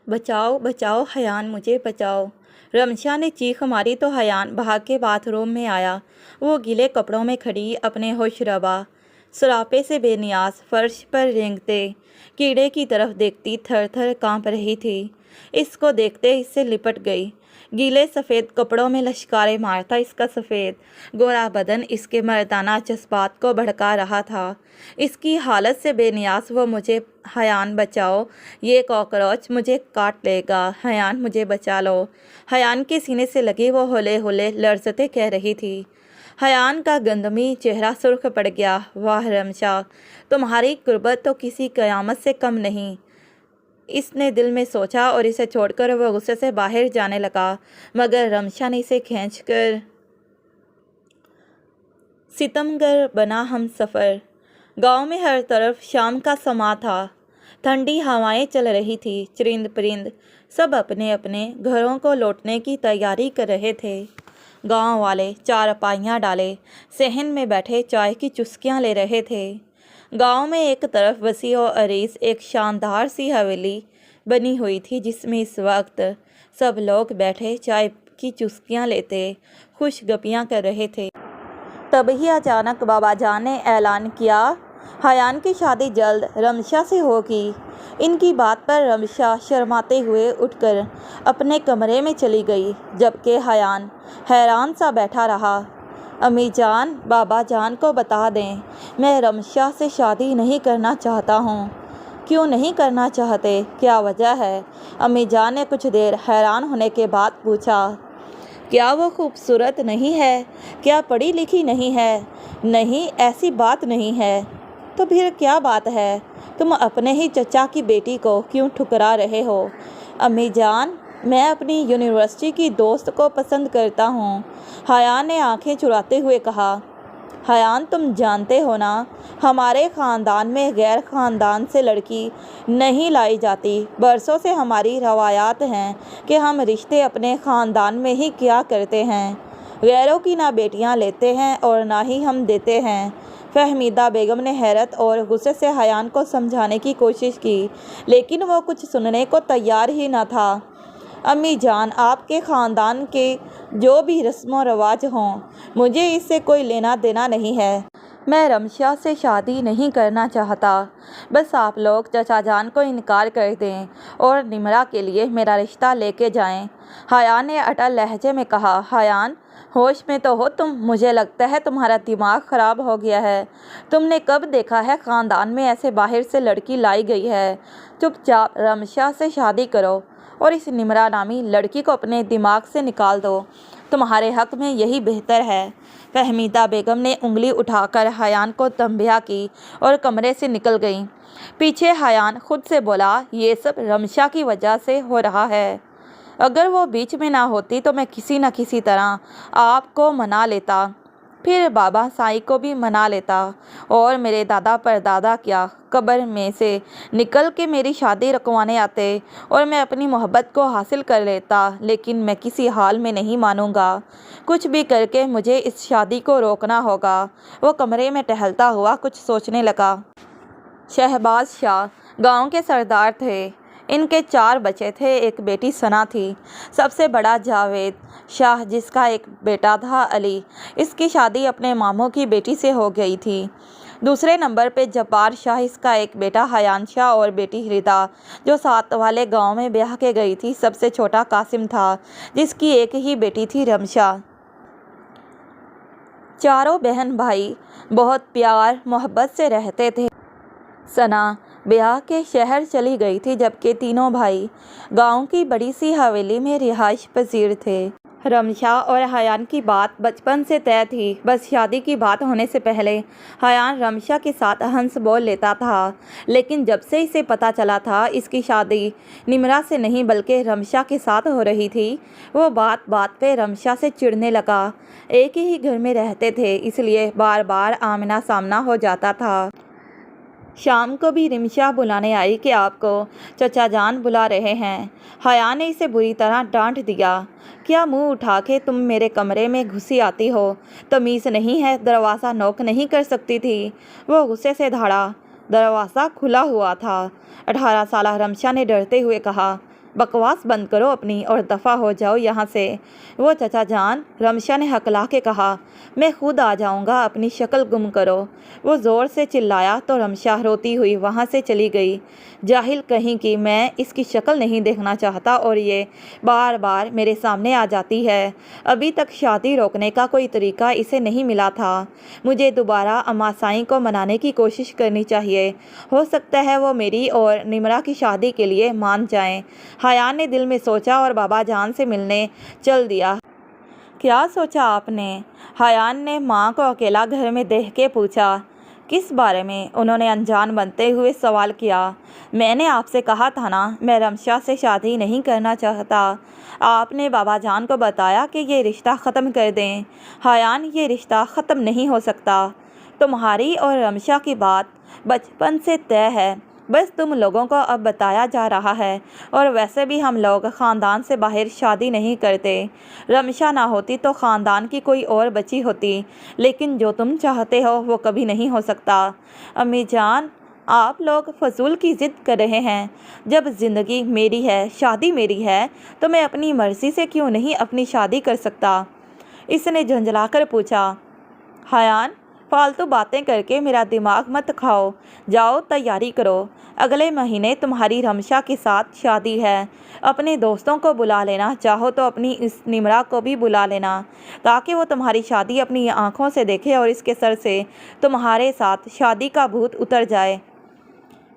बचाओ बचाओ हयान, मुझे बचाओ। रमशा ने चीख मारी तो हयान भाग के बाथरूम में आया। वो गीले कपड़ों में खड़ी अपने होशरबा सरापे से बेनियाज फर्श पर रेंगते कीड़े की तरफ देखती थर थर कांप रही थी। इसको देखते इससे लिपट गई। गीले सफ़ेद कपड़ों में लश्कारे मारता इसका सफ़ेद गोरा बदन इसके मर्दाना जज्बात को भड़का रहा था। इसकी हालत से बेनियाज वो मुझे हयान बचाओ, ये कॉकरोच मुझे काट लेगा, हयान मुझे बचा लो। हयान के सीने से लगी वो होले होले लर्जते कह रही थी। हयान का गंदमी चेहरा सुर्ख पड़ गया। वाह रमशा, तुम्हारी कुर्बत तो किसी क़यामत से कम नहीं, इसने दिल में सोचा और इसे छोड़कर वह गुस्से से बाहर जाने लगा। मगर रमशा ने इसे खींचकर सितमगर बना हम सफ़र। गांव में हर तरफ शाम का समा था। ठंडी हवाएं चल रही थी। चरिंद परिंद सब अपने अपने घरों को लौटने की तैयारी कर रहे थे। गांव वाले चारपाइयाँ डाले सहन में बैठे चाय की चुस्कियाँ ले रहे थे। गांव में एक तरफ वसी और अरीस एक शानदार सी हवेली बनी हुई थी जिसमें इस वक्त सब लोग बैठे चाय की चुस्कियाँ लेते खुश गपियाँ कर रहे थे। तभी अचानक बाबाजान ने ऐलान किया, हयान की शादी जल्द रमशा से होगी। इनकी बात पर रमशा शर्माते हुए उठकर अपने कमरे में चली गई, जबकि हयान हैरान सा बैठा रहा। अम्मी जान, बाबा जान को बता दें, मैं रमशा से शादी नहीं करना चाहता हूँ। क्यों नहीं करना चाहते, क्या वजह है? अम्मी जान ने कुछ देर हैरान होने के बाद पूछा। क्या वो खूबसूरत नहीं है? क्या पढ़ी लिखी नहीं है? नहीं, ऐसी बात नहीं है। तो फिर क्या बात है? तुम अपने ही चचा की बेटी को क्यों ठुकरा रहे हो? अम्मी जान, मैं अपनी यूनिवर्सिटी की दोस्त को पसंद करता हूँ, हयान ने आंखें चुराते हुए कहा। हयान, तुम जानते हो ना, हमारे ख़ानदान में गैर ख़ानदान से लड़की नहीं लाई जाती। बरसों से हमारी रवायात हैं कि हम रिश्ते अपने ख़ानदान में ही किया करते हैं। गैरों की ना बेटियां लेते हैं और ना ही हम देते हैं। फहमीदा बेगम ने हैरत और गुस्से से हयान को समझाने की कोशिश की, लेकिन वो कुछ सुनने को तैयार ही न था। अम्मी जान, आपके ख़ानदान के जो भी रस्म व रवाज हों, मुझे इससे कोई लेना देना नहीं है। मैं रमशा से शादी नहीं करना चाहता। बस आप लोग चचा जान को इनकार कर दें और निमरा के लिए मेरा रिश्ता लेके जाएं। हयान ने अटल लहजे में कहा। हयान, होश में तो हो तुम? मुझे लगता है तुम्हारा दिमाग ख़राब हो गया है। तुमने कब देखा है ख़ानदान में ऐसे बाहर से लड़की लाई गई है? चुपचाप रमशा से शादी करो और इस निमरा नामी लड़की को अपने दिमाग से निकाल दो। तुम्हारे हक़ में यही बेहतर है। फहमीदा बेगम ने उंगली उठाकर हयान को तंबिया की और कमरे से निकल गई। पीछे हयान खुद से बोला, ये सब रमशा की वजह से हो रहा है। अगर वो बीच में ना होती तो मैं किसी न किसी तरह आपको मना लेता, फिर बाबा साईं को भी मना लेता और मेरे दादा परदादा क्या कब्र में से निकल के मेरी शादी रखवाने आते और मैं अपनी मोहब्बत को हासिल कर लेता। लेकिन मैं किसी हाल में नहीं मानूंगा। कुछ भी करके मुझे इस शादी को रोकना होगा। वो कमरे में टहलता हुआ कुछ सोचने लगा। शहबाज शाह गांव के सरदार थे। इनके 4 बच्चे थे। एक बेटी सना थी। सबसे बड़ा जावेद शाह, जिसका एक बेटा था अली। इसकी शादी अपने मामू की बेटी से हो गई थी। दूसरे नंबर पे जब्बार शाह, इसका एक बेटा हयान शाह और बेटी हृदा, जो साथ वाले गांव में ब्याह के गई थी। सबसे छोटा कासिम था, जिसकी एक ही बेटी थी रमशा। चारों बहन भाई बहुत प्यार मोहब्बत से रहते थे। सना ब्याह के शहर चली गई थी, जबकि तीनों भाई गांव की बड़ी सी हवेली में रिहाइश पजीर थे। रमशा और हयान की बात बचपन से तय थी। बस शादी की बात होने से पहले हयान रमशा के साथ हंस बोल लेता था, लेकिन जब से इसे पता चला था इसकी शादी निमरा से नहीं बल्कि रमशा के साथ हो रही थी, वो बात बात पे रमशा से चिढ़ने लगा। एक ही घर में रहते थे, इसलिए बार बार आमना सामना हो जाता था। शाम को भी रिमशा बुलाने आई कि आपको चचा जान बुला रहे हैं। हया ने इसे बुरी तरह डांट दिया। क्या मुंह उठा के तुम मेरे कमरे में घुसी आती हो? तमीज़ नहीं है? दरवाज़ा नॉक नहीं कर सकती थी? वो गुस्से से धाड़ा। दरवाज़ा खुला हुआ था। 18 साला रमशा ने डरते हुए कहा। बकवास बंद करो अपनी और दफ़ा हो जाओ यहाँ से। वो चचा जान, रमशा ने हकला के कहा। मैं खुद आ जाऊँगा, अपनी शक्ल गुम करो। वो ज़ोर से चिल्लाया तो रमशा रोती हुई वहाँ से चली गई। जाहिल कहीं की, मैं इसकी शक्ल नहीं देखना चाहता और ये बार बार मेरे सामने आ जाती है। अभी तक शादी रोकने का कोई तरीका इसे नहीं मिला था। मुझे दोबारा अम्मा साईं को मनाने की कोशिश करनी चाहिए। हो सकता है वो मेरी और निमरा की शादी के लिए मान जाएं। हयान ने दिल में सोचा और बाबा जान से मिलने चल दिया। क्या सोचा आपने? हयान ने माँ को अकेला घर में देख के पूछा। किस बारे में? उन्होंने अनजान बनते हुए सवाल किया। मैंने आपसे कहा था ना, मैं रमशा से शादी नहीं करना चाहता। आपने बाबा जान को बताया कि ये रिश्ता ख़त्म कर दें। हयान, ये रिश्ता ख़त्म नहीं हो सकता। तुम्हारी और रमशा की बात बचपन से तय है, बस तुम लोगों को अब बताया जा रहा है। और वैसे भी हम लोग ख़ानदान से बाहर शादी नहीं करते। रमशा ना होती तो ख़ानदान की कोई और बची होती, लेकिन जो तुम चाहते हो वो कभी नहीं हो सकता। अम्मी जान, आप लोग फजूल की ज़िद कर रहे हैं। जब ज़िंदगी मेरी है, शादी मेरी है, तो मैं अपनी मर्ज़ी से क्यों नहीं अपनी शादी कर सकता? इसने झंझलाकर पूछा। हयान, फालतू बातें करके मेरा दिमाग मत खाओ। जाओ तैयारी करो, अगले महीने तुम्हारी रमशा के साथ शादी है। अपने दोस्तों को बुला लेना, चाहो तो अपनी इस निमरा को भी बुला लेना, ताकि वो तुम्हारी शादी अपनी आंखों से देखे और इसके सर से तुम्हारे साथ शादी का भूत उतर जाए।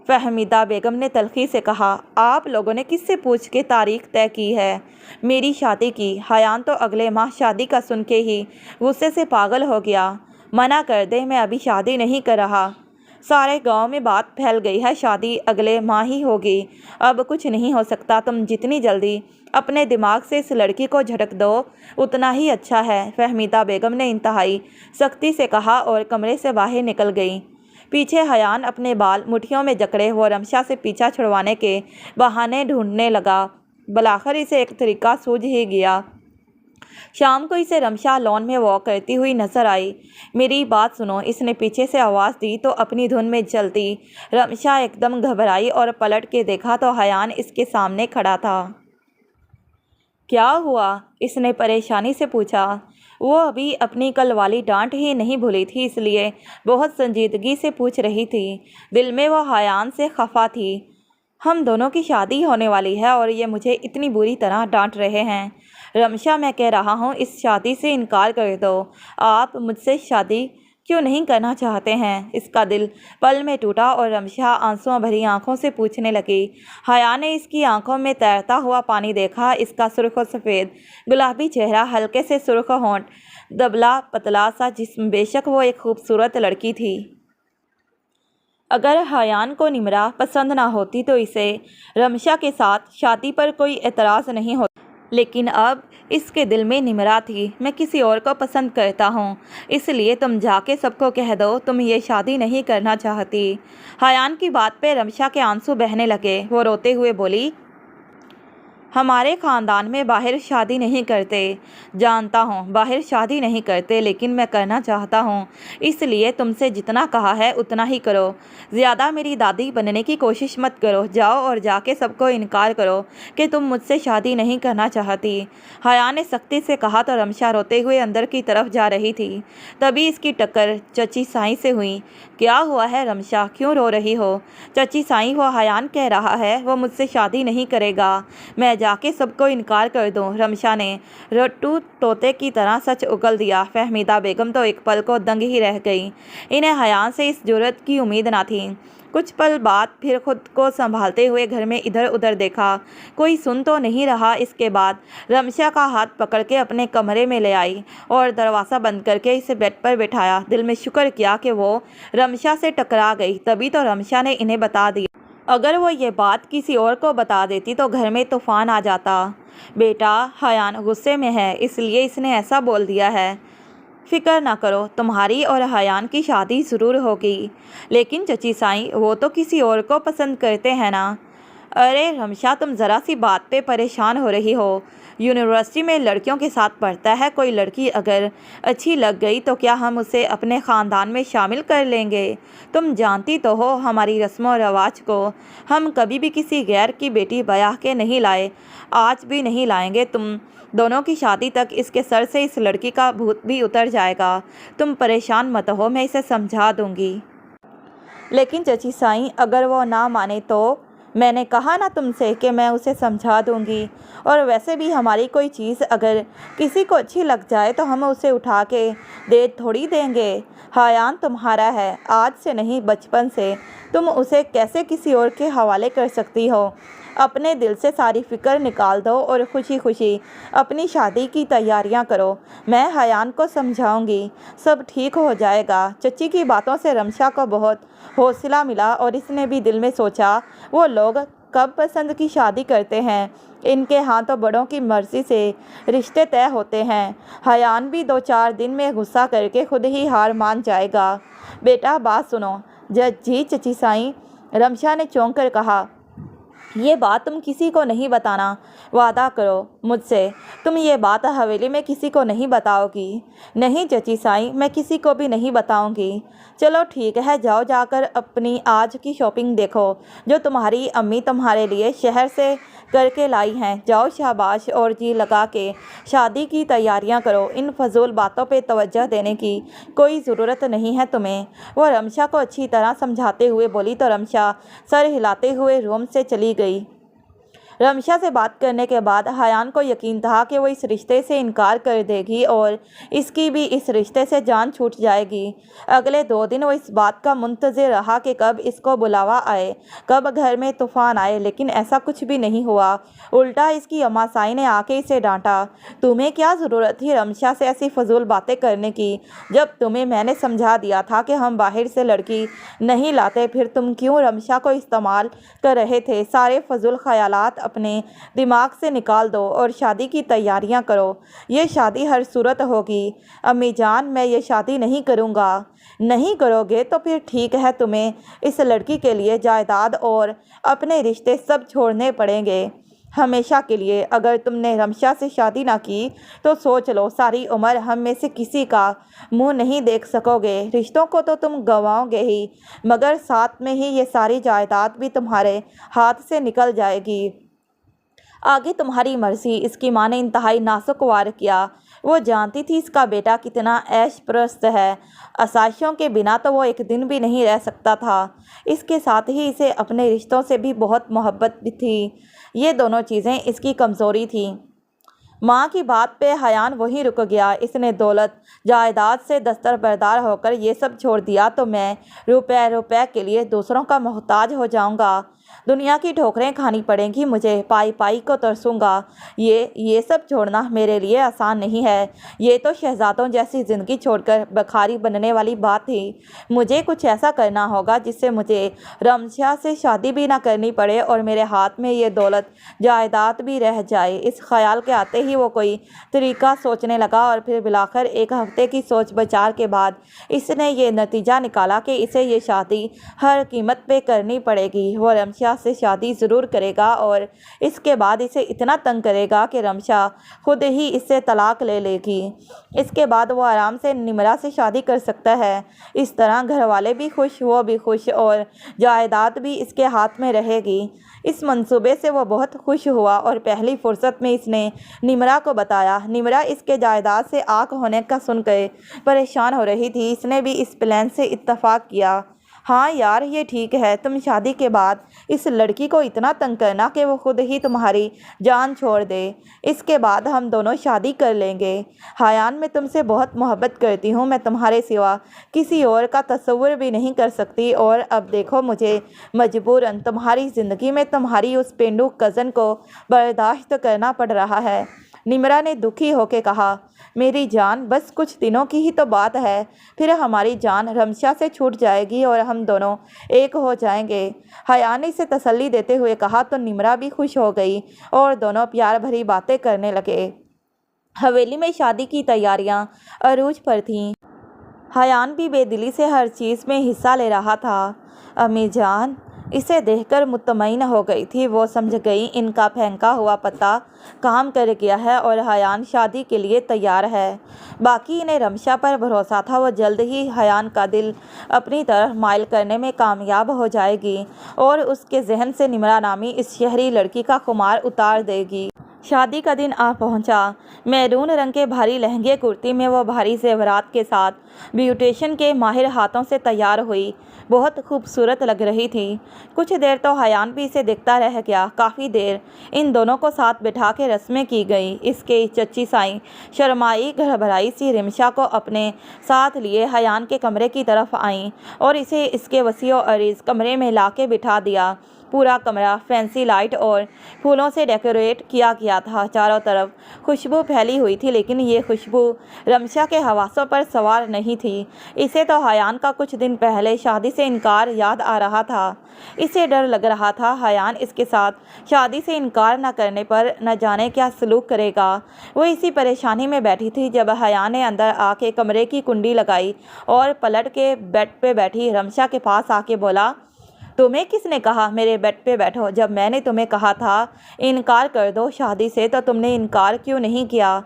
फहमीदा बेगम ने तल्खी से कहा। आप लोगों ने किससे पूछ के तारीख तय की है मेरी शादी की? हयान तो अगले माह शादी का सुन के ही गुस्से से पागल हो गया। मना कर दे, मैं अभी शादी नहीं कर रहा। सारे गांव में बात फैल गई है, शादी अगले माह ही होगी। अब कुछ नहीं हो सकता। तुम जितनी जल्दी अपने दिमाग से इस लड़की को झटक दो उतना ही अच्छा है। फहमीदा बेगम ने इंतहाई सख्ती से कहा और कमरे से बाहर निकल गई। पीछे हयान अपने बाल मुट्ठियों में जकड़े वो रमशा से पीछा छुड़वाने के बहाने ढूंढने लगा। बलाखिर इसे एक तरीका सूझ ही गया। शाम को इसे रमशा लॉन में वॉक करती हुई नजर आई। मेरी बात सुनो, इसने पीछे से आवाज़ दी तो अपनी धुन में चलती रमशा एकदम घबराई और पलट के देखा तो हयान इसके सामने खड़ा था। क्या हुआ? इसने परेशानी से पूछा। वो अभी अपनी कल वाली डांट ही नहीं भूली थी, इसलिए बहुत संजीदगी से पूछ रही थी। दिल में वो हयान से खफा थी। हम दोनों की शादी होने वाली है और ये मुझे इतनी बुरी तरह डांट रहे हैं। रमशा, मैं कह रहा हूँ इस शादी से इनकार कर दो। आप मुझसे शादी क्यों नहीं करना चाहते हैं? इसका दिल पल में टूटा और रमशा आंसुओं भरी आंखों से पूछने लगी। हया ने इसकी आंखों में तैरता हुआ पानी देखा। इसका सुर्ख सफ़ेद गुलाबी चेहरा, हल्के से सुर्ख होंठ, दबला पतला सा जिस्म, बेशक वो एक खूबसूरत लड़की थी। अगर हयान को निमरा पसंद ना होती तो इसे रमशा के साथ शादी पर कोई एतराज़ नहीं होता, लेकिन अब इसके दिल में निमरा थी। मैं किसी और को पसंद करता हूँ, इसलिए तुम जाके सबको कह दो तुम ये शादी नहीं करना चाहती। हयान की बात पे रमशा के आंसू बहने लगे। वो रोते हुए बोली, हमारे ख़ानदान में बाहर शादी नहीं करते। जानता हूँ बाहर शादी नहीं करते, लेकिन मैं करना चाहता हूँ, इसलिए तुमसे जितना कहा है उतना ही करो। ज़्यादा मेरी दादी बनने की कोशिश मत करो। जाओ और जाके सबको इनकार करो कि तुम मुझसे शादी नहीं करना चाहती। हया ने सख्ती से कहा तो रमशा रोते हुए अंदर की तरफ जा रही थी। तभी इसकी टक्कर चची साईं से हुई। क्या हुआ है रमशा, क्यों रो रही हो? चची साईं, वो हयान कह रहा है वो मुझसे शादी नहीं करेगा। मैं जाके सबको इनकार कर दूं। रमशा ने रट्टू तोते की तरह सच उगल दिया। फहमीदा बेगम तो एक पल को दंग ही रह गई। इन्हें हयान से इस जुर्रत की उम्मीद ना थी। कुछ पल बाद फिर खुद को संभालते हुए घर में इधर उधर देखा, कोई सुन तो नहीं रहा। इसके बाद रमशा का हाथ पकड़ के अपने कमरे में ले आई और दरवाज़ा बंद करके इसे बेड पर बैठाया। दिल में शुक्र किया कि वो रमशा से टकरा गई। तभी तो रमशा ने इन्हें बता दिया। अगर वो ये बात किसी और को बता देती तो घर में तूफान आ जाता। बेटा, हयान गुस्से में है, इसलिए इसने ऐसा बोल दिया है। फिक्र ना करो, तुम्हारी और हयान की शादी ज़रूर होगी। लेकिन चची साईं, वो तो किसी और को पसंद करते हैं ना। अरे रमशा, तुम ज़रा सी बात पे परेशान हो रही हो। यूनिवर्सिटी में लड़कियों के साथ पढ़ता है, कोई लड़की अगर अच्छी लग गई तो क्या हम उसे अपने ख़ानदान में शामिल कर लेंगे? तुम जानती तो हो हमारी रस्मों रवाज को। हम कभी भी किसी गैर की बेटी ब्याह के नहीं लाए, आज भी नहीं लाएंगे। तुम दोनों की शादी तक इसके सर से इस लड़की का भूत भी उतर जाएगा। तुम परेशान मत हो, मैं इसे समझा दूंगी। लेकिन चची साईं, अगर वो ना माने तो? मैंने कहा ना तुमसे कि मैं उसे समझा दूंगी। और वैसे भी हमारी कोई चीज़ अगर किसी को अच्छी लग जाए तो हम उसे उठा के दे थोड़ी देंगे। हायान तुम्हारा है, आज से नहीं बचपन से। तुम उसे कैसे किसी और के हवाले कर सकती हो? अपने दिल से सारी फिक्र निकाल दो और खुशी खुशी अपनी शादी की तैयारियां करो। मैं हायान को समझाऊंगी, सब ठीक हो जाएगा। चची की बातों से रमशा को बहुत हौसला मिला और इसने भी दिल में सोचा, वो लोग कब पसंद की शादी करते हैं, इनके यहाँ तो बड़ों की मर्ज़ी से रिश्ते तय होते हैं। हायान भी 2-4 दिन में गुस्सा करके खुद ही हार मान जाएगा। बेटा बात सुनो। जी चची साईं, रमशा ने चौंक कर कहा। ये बात तुम किसी को नहीं बताना, वादा करो मुझसे। तुम ये बात हवेली में किसी को नहीं बताओगी? नहीं चची साईं, मैं किसी को भी नहीं बताऊंगी। चलो ठीक है, जाओ जाकर अपनी आज की शॉपिंग देखो जो तुम्हारी अम्मी तुम्हारे लिए शहर से करके लाई हैं। जाओ शाबाश, और जी लगा के शादी की तैयारियां करो। इन फजूल बातों पे तवज्जो देने की कोई ज़रूरत नहीं है तुम्हें। वो रमशा को अच्छी तरह समझाते हुए बोली तो रमशा सर हिलाते हुए रूम से चली गई। रमशा से बात करने के बाद हायान को यकीन था कि वो इस रिश्ते से इनकार कर देगी और इसकी भी इस रिश्ते से जान छूट जाएगी। अगले 2 दिन वो इस बात का मुंतज़िर रहा कि कब इसको बुलावा आए, कब घर में तूफ़ान आए, लेकिन ऐसा कुछ भी नहीं हुआ। उल्टा इसकी अम्मा साई ने आके इसे डांटा। तुम्हें क्या ज़रूरत थी रमशा से ऐसी फजूल बातें करने की? जब तुम्हें मैंने समझा दिया था कि हम बाहर से लड़की नहीं लाते, फिर तुम क्यों रमशा को इस्तेमाल कर रहे थे? सारे फजूल ख्यालात अपने दिमाग से निकाल दो और शादी की तैयारियां करो। ये शादी हर सूरत होगी। अम्मी जान, मैं ये शादी नहीं करूँगा। नहीं करोगे तो फिर ठीक है, तुम्हें इस लड़की के लिए जायदाद और अपने रिश्ते सब छोड़ने पड़ेंगे हमेशा के लिए। अगर तुमने रमशा से शादी ना की तो सोच लो, सारी उम्र हम में से किसी का मुंह नहीं देख सकोगे। रिश्तों को तो तुम गंवाओगे ही, मगर साथ में ही ये सारी जायदाद भी तुम्हारे हाथ से निकल जाएगी। आगे तुम्हारी मर्जी। इसकी माँ ने इंतहाई नाजुक वार किया। वो जानती थी इसका बेटा कितना ऐश प्रस्त है। आसाइशों के बिना तो वो एक दिन भी नहीं रह सकता था। इसके साथ ही इसे अपने रिश्तों से भी बहुत मोहब्बत भी थी। ये दोनों चीज़ें इसकी कमज़ोरी थी। माँ की बात पे हायान वहीं रुक गया। इसने दौलत जायदाद से दस्तरबरदार होकर ये सब छोड़ दिया तो मैं रुपए के लिए दूसरों का मोहताज हो जाऊंगा। दुनिया की ठोकरें खानी पड़ेंगी मुझे, पाई पाई को तरसूंगा। ये सब छोड़ना मेरे लिए आसान नहीं है। ये तो शहजादों जैसी ज़िंदगी छोड़कर भिखारी बनने वाली बात थी। मुझे कुछ ऐसा करना होगा जिससे मुझे रमशा से शादी भी ना करनी पड़े और मेरे हाथ में ये दौलत जायदाद भी रह जाए। इस ख्याल के आते ही वो कोई तरीका सोचने लगा और फिर बिलाखिर 1 हफ्ते की सोच विचार के बाद इसने ये नतीजा निकाला कि इसे ये शादी हर कीमत पे करनी पड़ेगी। वो रमशा से शादी ज़रूर करेगा और इसके बाद इसे इतना तंग करेगा कि रमशा खुद ही इससे तलाक ले लेगी। इसके बाद वो आराम से निमरा से शादी कर सकता है। इस तरह घर वाले भी खुश, वो भी खुश और जायदाद भी इसके हाथ में रहेगी। इस मंसूबे से वो बहुत खुश हुआ और पहली फुर्सत में इसने निमरा को बताया। निमरा इसके जायदाद से आग होने का सुनकर परेशान हो रही थी। इसने भी इस प्लान से इत्तेफाक किया। हाँ यार, ये ठीक है। तुम शादी के बाद इस लड़की को इतना तंग करना कि वो खुद ही तुम्हारी जान छोड़ दे। इसके बाद हम दोनों शादी कर लेंगे। हायान, मैं तुमसे बहुत मोहब्बत करती हूँ। मैं तुम्हारे सिवा किसी और का तस्वुर भी नहीं कर सकती। और अब देखो, मुझे मजबूरन तुम्हारी ज़िंदगी में तुम्हारी उस पेंडू कज़न को बर्दाश्त करना पड़ रहा है। निमरा ने दुखी होकर कहा, मेरी जान, बस कुछ दिनों की ही तो बात है, फिर हमारी जान रमशा से छूट जाएगी और हम दोनों एक हो जाएंगे। हायान ने इसे तसल्ली देते हुए कहा तो निमरा भी खुश हो गई और दोनों प्यार भरी बातें करने लगे। हवेली में शादी की तैयारियां अरूज पर थीं। हायान भी बेदिली से हर चीज़ में हिस्सा ले रहा था। अम्मी जान, इसे देखकर मुतमईन हो गई थी। वो समझ गई इनका फेंका हुआ पत्ता काम कर गया है और हयान शादी के लिए तैयार है। बाकी इन्हें रमशा पर भरोसा था, वो जल्द ही हयान का दिल अपनी तरफ माइल करने में कामयाब हो जाएगी और उसके जहन से निमरा नामी इस शहरी लड़की का खुमार उतार देगी। शादी का दिन आ पहुंचा। मैरून रंग के भारी लहंगे कुर्ती में वो भारी जेवरात के साथ ब्यूटिशियन के माहिर हाथों से तैयार हुई। बहुत खूबसूरत लग रही थी। कुछ देर तो हयान भी इसे देखता रह गया। काफ़ी देर इन दोनों को साथ बिठा के रस्में की गई। इसके चची साईं शर्माई घबराई सी रिमशा को अपने साथ लिए हयान के कमरे की तरफ आईं और इसे इसके वसीओ अरीज कमरे में ला के बिठा दिया। पूरा कमरा फैंसी लाइट और फूलों से डेकोरेट किया गया था। चारों तरफ खुशबू फैली हुई थी, लेकिन ये खुशबू रमशा के हवासों पर सवार नहीं थी। इसे तो हयान का कुछ दिन पहले शादी से इनकार याद आ रहा था। इसे डर लग रहा था हयान इसके साथ शादी से इनकार न करने पर न जाने क्या सलूक करेगा। वो इसी परेशानी में बैठी थी जब हयान ने अंदर आके कमरे की कुंडी लगाई और पलट के बेड पे बैठी रमशा के पास आके बोला, तुम्हें किसने कहा मेरे बेड पे बैठो? जब मैंने तुम्हें कहा था इनकार कर दो शादी से तो तुमने इनकार क्यों नहीं किया?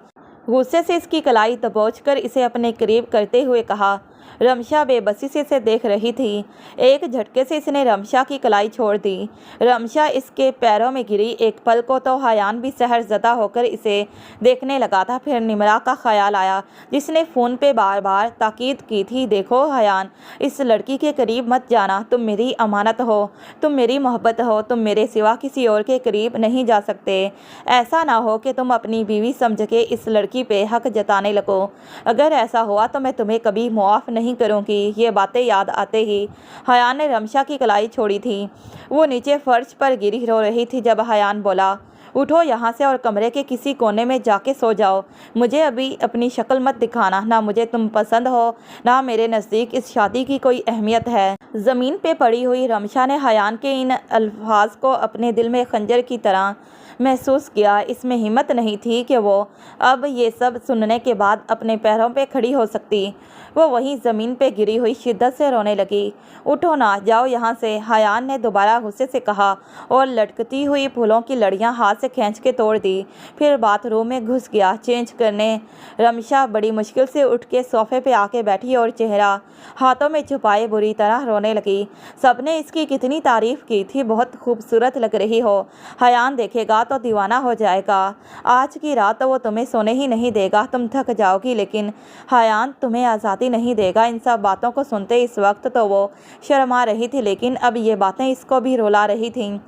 गुस्से से इसकी कलाई दबोचकर इसे अपने करीब करते हुए कहा। रमशा बेबसी से इसे देख रही थी। एक झटके से इसने रमशा की कलाई छोड़ दी। रमशा इसके पैरों में गिरी। एक पल को तो हयान भी सहरज़दा होकर इसे देखने लगा था। फिर निमरा का ख्याल आया, जिसने फ़ोन पे बार बार ताकीद की थी, देखो हयान, इस लड़की के करीब मत जाना। तुम मेरी अमानत हो, तुम मेरी मोहब्बत हो, तुम मेरे सिवा किसी और के करीब नहीं जा सकते। ऐसा ना हो कि तुम अपनी बीवी समझ के इस लड़की पे हक जताने लगो। अगर ऐसा हुआ तो मैं तुम्हें कभी मुआफ़ नहीं करूंगी। ये बातें याद आते ही हयान ने रमशा की कलाई छोड़ी थी। वो नीचे फर्श पर गिरी रो रही थी जब हयान बोला, उठो यहाँ से और कमरे के किसी कोने में जाके सो जाओ। मुझे अभी अपनी शक्ल मत दिखाना। ना मुझे तुम पसंद हो, ना मेरे नज़दीक इस शादी की कोई अहमियत है। ज़मीन पे पड़ी हुई रमशा ने हयान के इन अल्फाज को अपने दिल में खंजर की तरह महसूस किया। इसमें हिम्मत नहीं थी कि वो अब ये सब सुनने के बाद अपने पैरों पे खड़ी हो सकती। वो वहीं ज़मीन पे गिरी हुई शिद्दत से रोने लगी। उठो ना, जाओ यहाँ से, हयान ने दोबारा गुस्से से कहा और लटकती हुई फूलों की लड़ियाँ हाथ से खींच के तोड़ दी। फिर बाथरूम में घुस गया चेंज करने। रमशा बड़ी मुश्किल से उठ के सोफे पे आके बैठी और चेहरा हाथों में छुपाए बुरी तरह रोने लगी। सबने इसकी कितनी तारीफ़ की थी, बहुत खूबसूरत लग रही हो, हयान देखेगा तो दीवाना हो जाएगा। आज की रात तो वो तुम्हें सोने ही नहीं देगा, तुम थक जाओगी, लेकिन हयान तुम्हें आज़ादी नहीं देगा। इन सब बातों को सुनते इस वक्त तो वो शर्मा रही थी, लेकिन अब ये बातें इसको भी रुला रही थीं।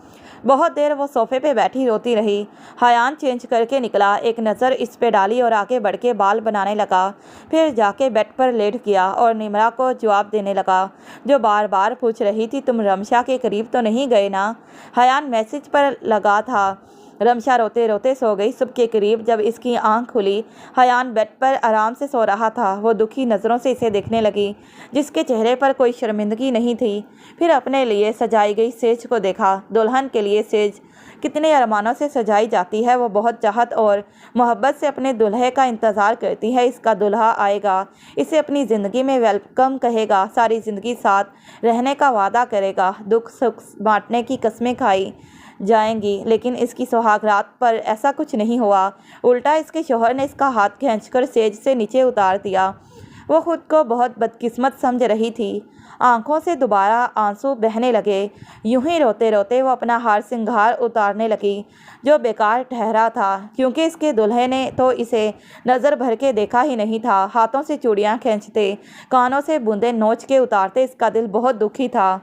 बहुत देर वो सोफे पे बैठी रोती रही। हयान चेंज करके निकला, एक नज़र इस पे डाली और आगे बढ़ के बाल बनाने लगा। फिर जाके बेड पर लेट गया और निमरा को जवाब देने लगा, जो बार बार पूछ रही थी, तुम रमशा के करीब तो नहीं गए ना? हयान मैसेज पर लगा था। रमशा रोते रोते सो गई। सुबह के करीब जब इसकी आंख खुली, हयान बेड पर आराम से सो रहा था। वो दुखी नज़रों से इसे देखने लगी, जिसके चेहरे पर कोई शर्मिंदगी नहीं थी। फिर अपने लिए सजाई गई सेज को देखा। दुल्हन के लिए सेज कितने अरमानों से सजाई जाती है। वो बहुत चाहत और मोहब्बत से अपने दुल्हे का इंतज़ार करती है। इसका दुल्हा आएगा, इसे अपनी ज़िंदगी में वेलकम कहेगा, सारी ज़िंदगी साथ रहने का वादा करेगा, दुख सुख बांटने की कस्में खाई जाएंगी। लेकिन इसकी सुहागरात पर ऐसा कुछ नहीं हुआ। उल्टा इसके शौहर ने इसका हाथ खींचकर सेज से नीचे उतार दिया। वो खुद को बहुत बदकिस्मत समझ रही थी। आंखों से दोबारा आंसू बहने लगे। यूं ही रोते रोते वो अपना हार सिंगार उतारने लगी, जो बेकार ठहरा था, क्योंकि इसके दुल्हे ने तो इसे नज़र भर के देखा ही नहीं था। हाथों से चूड़ियाँ खींचते, कानों से बूंदें नोच के उतारते इसका दिल बहुत दुखी था।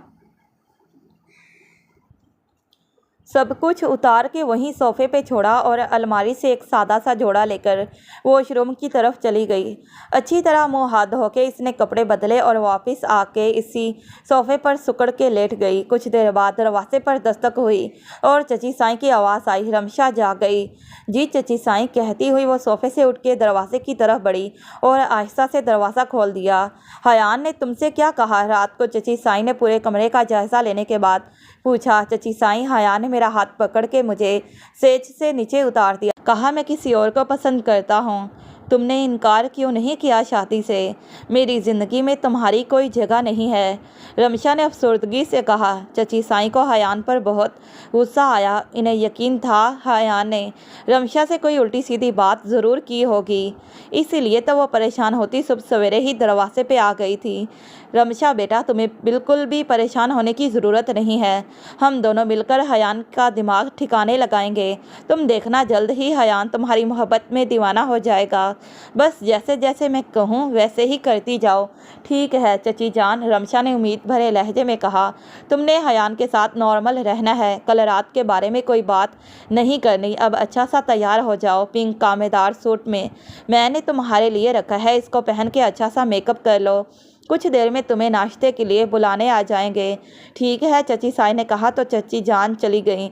सब कुछ उतार के वहीं सोफे पे छोड़ा और अलमारी से एक सादा सा जोड़ा लेकर वॉशरूम की तरफ चली गई। अच्छी तरह मुंह हाथ धो के इसने कपड़े बदले और वापस आके इसी सोफे पर सुकड़ के लेट गई। कुछ देर बाद दरवाजे पर दस्तक हुई और चची साईं की आवाज़ आई। रमशा जाग गई। जी चची साईं, कहती हुई वो सोफे से उठ के दरवाजे की तरफ बढ़ी और आहिस्ता से दरवाज़ा खोल दिया। हयान ने तुमसे क्या कहा? रात को चची साईं ने पूरे कमरे का जायज़ा लेने के बाद पूछा। चची साईं, हयान ने मेरा हाथ पकड़ के मुझे सेज से नीचे उतार दिया। कहा मैं किसी और को पसंद करता हूँ। तुमने इनकार क्यों नहीं किया शादी से? मेरी ज़िंदगी में तुम्हारी कोई जगह नहीं है। रमशा ने अफसरदगी से कहा। चची साईं को हयान पर बहुत गुस्सा आया। इन्हें यकीन था हयान ने रमशा से कोई उल्टी सीधी बात ज़रूर की होगी, इसीलिए तो वो परेशान होती सुबह सवेरे ही दरवाजे पे आ गई थी। रमशा बेटा, तुम्हें बिल्कुल भी परेशान होने की ज़रूरत नहीं है। हम दोनों मिलकर हयान का दिमाग ठिकाने लगाएंगे। तुम देखना, जल्द ही हयान तुम्हारी मोहब्बत में दीवाना हो जाएगा। बस जैसे जैसे मैं कहूँ वैसे ही करती जाओ। ठीक है चची जान, रमशा ने उम्मीद भरे लहजे में कहा। तुमने हयान के साथ नॉर्मल रहना है, कल रात के बारे में कोई बात नहीं करनी। अब अच्छा सा तैयार हो जाओ पिंक कामेदार सूट में मैंने तुम्हारे लिए रखा है, इसको पहन के अच्छा सा मेकअप कर लो। कुछ देर में तुम्हें नाश्ते के लिए बुलाने आ जाएंगे। ठीक है चची साई ने कहा तो चची जान चली गई।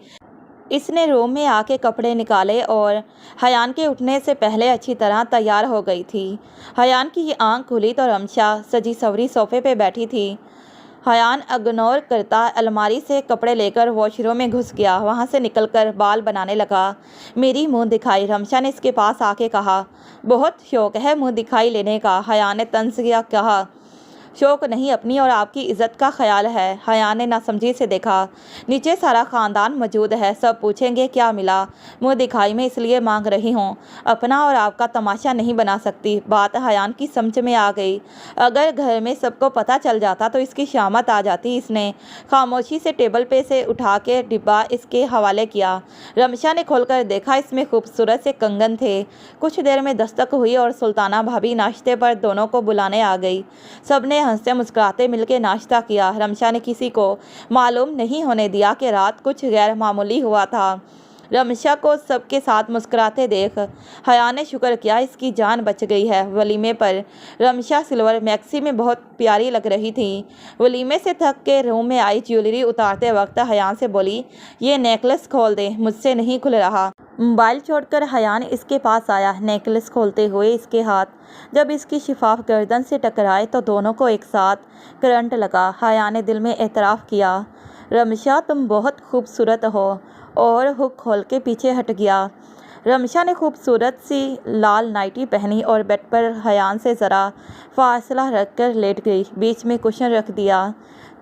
इसने रूम में आके कपड़े निकाले और हयान के उठने से पहले अच्छी तरह तैयार हो गई थी। हयान की आंख खुली तो रमशा सजी सवरी सोफे पे बैठी थी। हयान इग्नोर करता अलमारी से कपड़े लेकर वॉशरूम में घुस गया। वहाँ से निकलकर बाल बनाने लगा। मेरी मुंह दिखाई, रमशा ने इसके पास आके कहा। बहुत शौक है मुंह दिखाई लेने का, हयान ने तंज किया कहा। शौक नहीं, अपनी और आपकी इज्जत का ख्याल है। हयान ने नासमझी से देखा। नीचे सारा ख़ानदान मौजूद है, सब पूछेंगे क्या मिला। मुँह दिखाई में इसलिए मांग रही हूँ, अपना और आपका तमाशा नहीं बना सकती। बात हयान की समझ में आ गई। अगर घर में सबको पता चल जाता तो इसकी शामत आ जाती। इसने खामोशी से टेबल पे से उठा के डिब्बा इसके हवाले किया। रमशा ने खोलकर देखा, इसमें खूबसूरत से कंगन थे। कुछ देर में दस्तक हुई और सुल्ताना भाभी नाश्ते पर दोनों को बुलाने आ गई। सबने हंसते मुस्कुराते मिलकर नाश्ता किया। रमशा ने किसी को मालूम नहीं होने दिया कि रात कुछ गैर मामूली हुआ था। रमशा को सबके साथ मुस्कुराते देख हयान ने शुक्र किया इसकी जान बच गई है। वलीमे पर रमशा सिल्वर मैक्सी में बहुत प्यारी लग रही थी। वलीमे से थक के रूम में आई, ज्वेलरी उतारते वक्त हयान से बोली, ये नेकलेस खोल दे, मुझसे नहीं खुल रहा। मोबाइल छोड़कर हयान इसके पास आया। नेकलेस खोलते हुए इसके हाथ जब इसकी शिफाफ गर्दन से टकराए तो दोनों को एक साथ करंट लगा। हयान ने दिल में एतराफ़ किया, रमशा तुम बहुत खूबसूरत हो, और हुक खोल के पीछे हट गया। रमशा ने खूबसूरत सी लाल नाइटी पहनी और बेड पर हयान से ज़रा फासला रख कर लेट गई। बीच में कुशन रख दिया।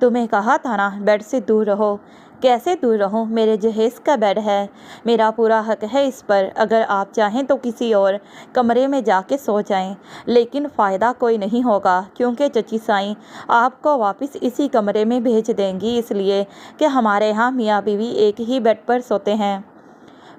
तुम्हें कहा था ना बेड से दूर रहो। कैसे दूर रहूं? मेरे जहेज़ का बेड है, मेरा पूरा हक है इस पर। अगर आप चाहें तो किसी और कमरे में जाके सो जाएं, लेकिन फ़ायदा कोई नहीं होगा, क्योंकि चची साईं आपको वापस इसी कमरे में भेज देंगी, इसलिए कि हमारे यहाँ मियाँ बीवी एक ही बेड पर सोते हैं।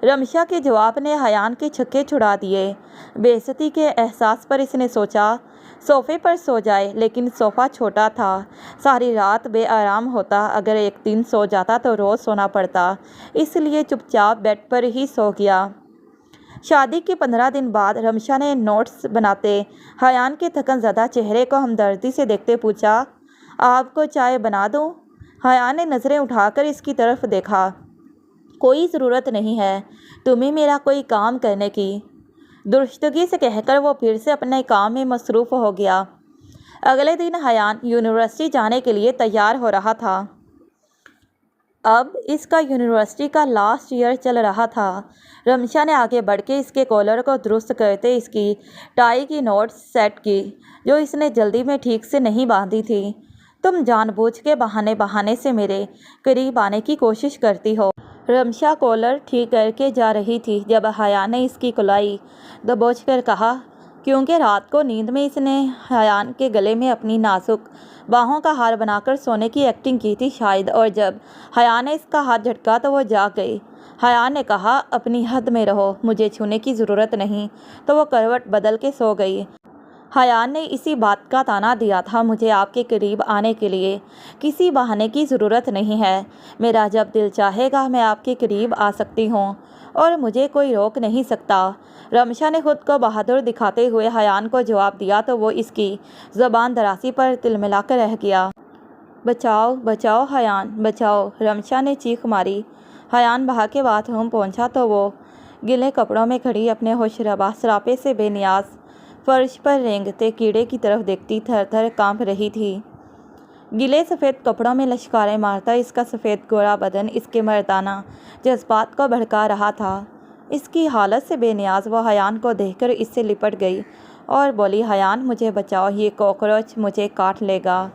रमशा के जवाब ने हयान के छक्के छुड़ा दिए। बेइज्जती के एहसास पर इसने सोचा सोफ़े पर सो जाए, लेकिन सोफ़ा छोटा था। सारी रात बेआराम होता। अगर एक दिन सो जाता तो रोज़ सोना पड़ता, इसलिए चुपचाप बेड पर ही सो गया। शादी के 15 दिन बाद रमशा ने नोट्स बनाते हयान के थकनज़दा चेहरे को हमदर्दी से देखते पूछा, आपको चाय बना दूँ? हयान ने नज़रें उठाकर इसकी तरफ देखा। कोई ज़रूरत नहीं है तुम्हें मेरा कोई काम करने की, दुरुस्तगी से कहकर वो फिर से अपने काम में मसरूफ़ हो गया। अगले दिन हयान यूनिवर्सिटी जाने के लिए तैयार हो रहा था। अब इसका यूनिवर्सिटी का लास्ट ईयर चल रहा था। रमशा ने आगे बढ़ के इसके कॉलर को दुरुस्त करते इसकी टाई की नोट सेट की, जो इसने जल्दी में ठीक से नहीं बांधी थी। तुम जानबूझ के बहाने से मेरे करीब आने की कोशिश करती हो। रमशा कॉलर ठीक करके जा रही थी जब हयान ने इसकी कलाई दबोच कर कहा, क्योंकि रात को नींद में इसने हयान के गले में अपनी नाजुक बाहों का हार बनाकर सोने की एक्टिंग की थी शायद, और जब हयान ने इसका हाथ झटका तो वो जाग गई। हयान ने कहा, अपनी हद में रहो, मुझे छूने की ज़रूरत नहीं, तो वो करवट बदल के सो गई। हयान ने इसी बात का ताना दिया था, मुझे आपके करीब आने के लिए किसी बहाने की ज़रूरत नहीं है। मेरा जब दिल चाहेगा मैं आपके करीब आ सकती हूँ और मुझे कोई रोक नहीं सकता। रमशा ने खुद को बहादुर दिखाते हुए हयान को जवाब दिया तो वो इसकी ज़बान दरासी पर तिलमिला कर रह गया। बचाओ बचाओ हयान बचाओ, रमशा ने चीख मारी। हयान बहा के बाथरूम पहुँचा तो वो गिले कपड़ों में खड़ी अपने होशरबा सरापे से बेनियाज फर्श पर रेंगते कीड़े की तरफ देखती थर थर काँप रही थी। गीले सफ़ेद कपड़ों में लश्कारें मारता इसका सफ़ेद गोरा बदन इसके मर्दाना जज्बात को भड़का रहा था। इसकी हालत से बेनियाज वो हयान को देखकर इससे लिपट गई और बोली, हयान मुझे बचाओ, ये कॉकरोच मुझे काट लेगा।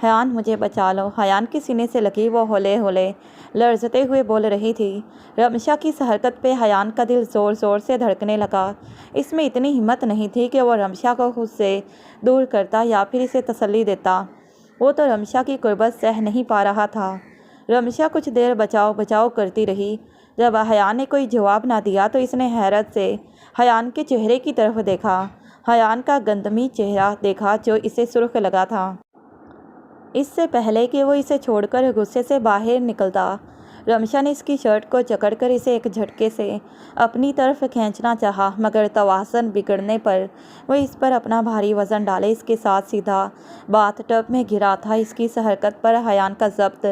हयान मुझे बचा लो। हयान के सीने से लगी वो हौले हौले लर्जते हुए बोल रही थी। रमशा की इस हरकत पे हयान का दिल ज़ोर ज़ोर से धड़कने लगा। इसमें इतनी हिम्मत नहीं थी कि वो रमशा को खुद से दूर करता या फिर इसे तसल्ली देता। वो तो रमशा की कुर्बत सह नहीं पा रहा था। रमशा कुछ देर बचाओ बचाओ करती रही। जब हयान ने कोई जवाब ना दिया तो इसने हैरत से हयान के चेहरे की तरफ देखा। हयान का गंदमी चेहरा देखा जो इसे सुर्ख लगा था। इससे पहले कि वो इसे छोड़कर गुस्से से बाहर निकलता, रमशा ने इसकी शर्ट को जकड़कर इसे एक झटके से अपनी तरफ खींचना चाहा, मगर तवाज़ुन बिगड़ने पर वो इस पर अपना भारी वज़न डाले इसके साथ सीधा बाथटब में गिरा था। इसकी इस हरकत पर हयान का ज़ब्त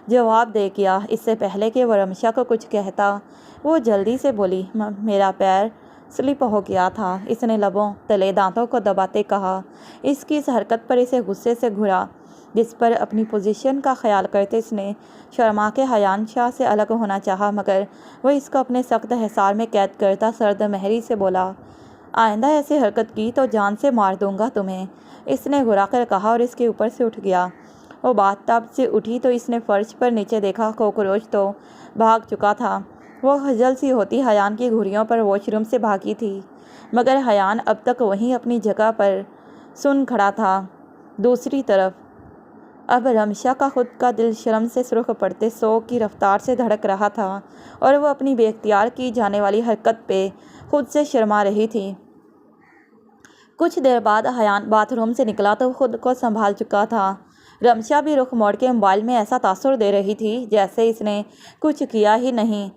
जवाब दे गया। इससे पहले कि वो रमशा को कुछ कहता, वो जल्दी से बोली, मेरा पैर स्लिप हो गया था। इसने लबों तले दांतों को दबाते कहा। इसकी इस हरकत पर इसे गुस्से से घुरा, जिस पर अपनी पोजीशन का ख्याल करते इसने शर्मा के हयान शाह से अलग होना चाहा, मगर वह इसको अपने सख्त हिसार में कैद करता सर्द महरी से बोला, आइंदा ऐसी हरकत की तो जान से मार दूंगा तुम्हें। इसने घुराकर कहा और इसके ऊपर से उठ गया। वो बाथटब से उठी तो इसने फर्श पर नीचे देखा। कॉकरोच तो भाग चुका था। वो खजल सी होती हयान की घुड़ियों पर वॉशरूम से भागी थी, मगर हयान अब तक वहीं अपनी जगह पर सुन खड़ा था। दूसरी तरफ अब रमशा का खुद का दिल शर्म से सुर्ख पड़ते 100 की रफ्तार से धड़क रहा था और वो अपनी बेख्तियार की जाने वाली हरकत पे खुद से शर्मा रही थी। कुछ देर बाद हयान बाथरूम से निकला तो खुद को संभाल चुका था। रमशा भी रुख मोड़ के मोबाइल में ऐसा तासुर दे रही थी जैसे इसने कुछ किया ही नहीं।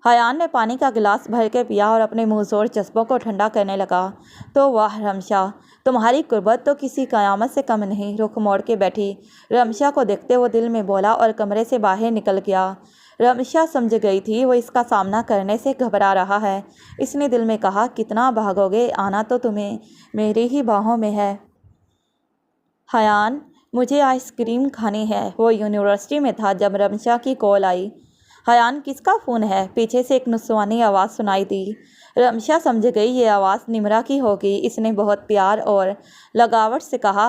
हयान ने पानी का गिलास भर के पिया और अपने मुँहज़ोर जज्बों को ठंडा करने लगा। तो वाह रमशा, तुम्हारी कुर्बत तो किसी क़यामत से कम नहीं। रुख मोड़ के बैठी रमशा को देखते वो दिल में बोला और कमरे से बाहर निकल गया। रमशा समझ गई थी वो इसका सामना करने से घबरा रहा है। इसने दिल में कहा, कितना भागोगे, आना तो तुम्हें मेरी ही बाहों में है। हयान, मुझे आइसक्रीम खानी है। वो यूनिवर्सिटी में था जब रमशा की कॉल आई। हयान, किसका फ़ोन है? पीछे से एक नुस्वानी आवाज़ सुनाई दी। रमशा समझ गई ये आवाज़ निमरा की होगी। इसने बहुत प्यार और लगावट से कहा,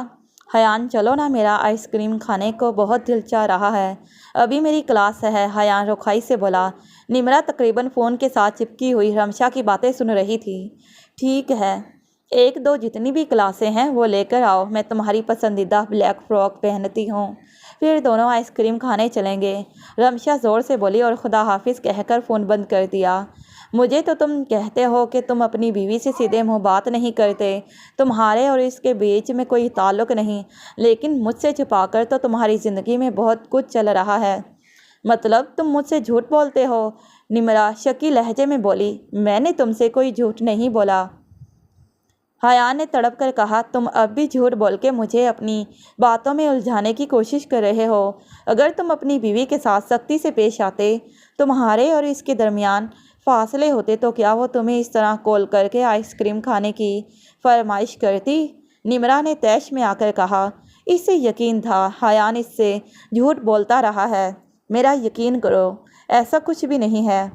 हयान चलो ना, मेरा आइसक्रीम खाने को बहुत दिल चाह रहा है। अभी मेरी क्लास है। हयान रुखाई से बोला। निमरा तकरीबन फ़ोन के साथ चिपकी हुई रमशा की बातें सुन रही थी। ठीक है, 1-2 जितनी भी क्लासें हैं वो लेकर आओ। मैं तुम्हारी पसंदीदा ब्लैक फ़्रॉक पहनती हूँ, फिर दोनों आइसक्रीम खाने चलेंगे। रमशा ज़ोर से बोली और खुदा हाफिज़ कहकर फ़ोन बंद कर दिया। मुझे तो तुम कहते हो कि तुम अपनी बीवी से सीधे मुँह बात नहीं करते, तुम्हारे और इसके बीच में कोई ताल्लुक़ नहीं, लेकिन मुझसे छुपाकर तो तुम्हारी ज़िंदगी में बहुत कुछ चल रहा है। मतलब तुम मुझसे झूठ बोलते हो? निमरा शकी लहजे में बोली। मैंने तुमसे कोई झूठ नहीं बोला। हयान ने तड़प कर कहा, तुम अब भी झूठ बोल के मुझे अपनी बातों में उलझाने की कोशिश कर रहे हो। अगर तुम अपनी बीवी के साथ सख्ती से पेश आते, तुम्हारे और इसके दरमियान फासले होते, तो क्या वो तुम्हें इस तरह कॉल करके आइसक्रीम खाने की फरमाइश करती? निमरा ने तैश में आकर कहा। इससे यकीन था हयान इससे झूठ बोलता रहा है। मेरा यकीन करो, ऐसा कुछ भी नहीं है।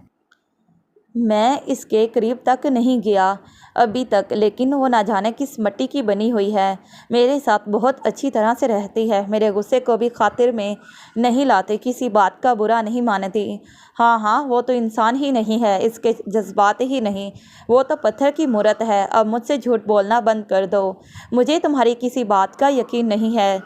मैं इसके करीब तक नहीं गया अभी तक, लेकिन वो ना जाने किस मिट्टी की बनी हुई है। मेरे साथ बहुत अच्छी तरह से रहती है, मेरे गुस्से को भी खातिर में नहीं लाती, किसी बात का बुरा नहीं मानती। हाँ, वो तो इंसान ही नहीं है, इसके जज्बात ही नहीं, वो तो पत्थर की मूरत है। अब मुझसे झूठ बोलना बंद कर दो, मुझे तुम्हारी किसी बात का यकीन नहीं है।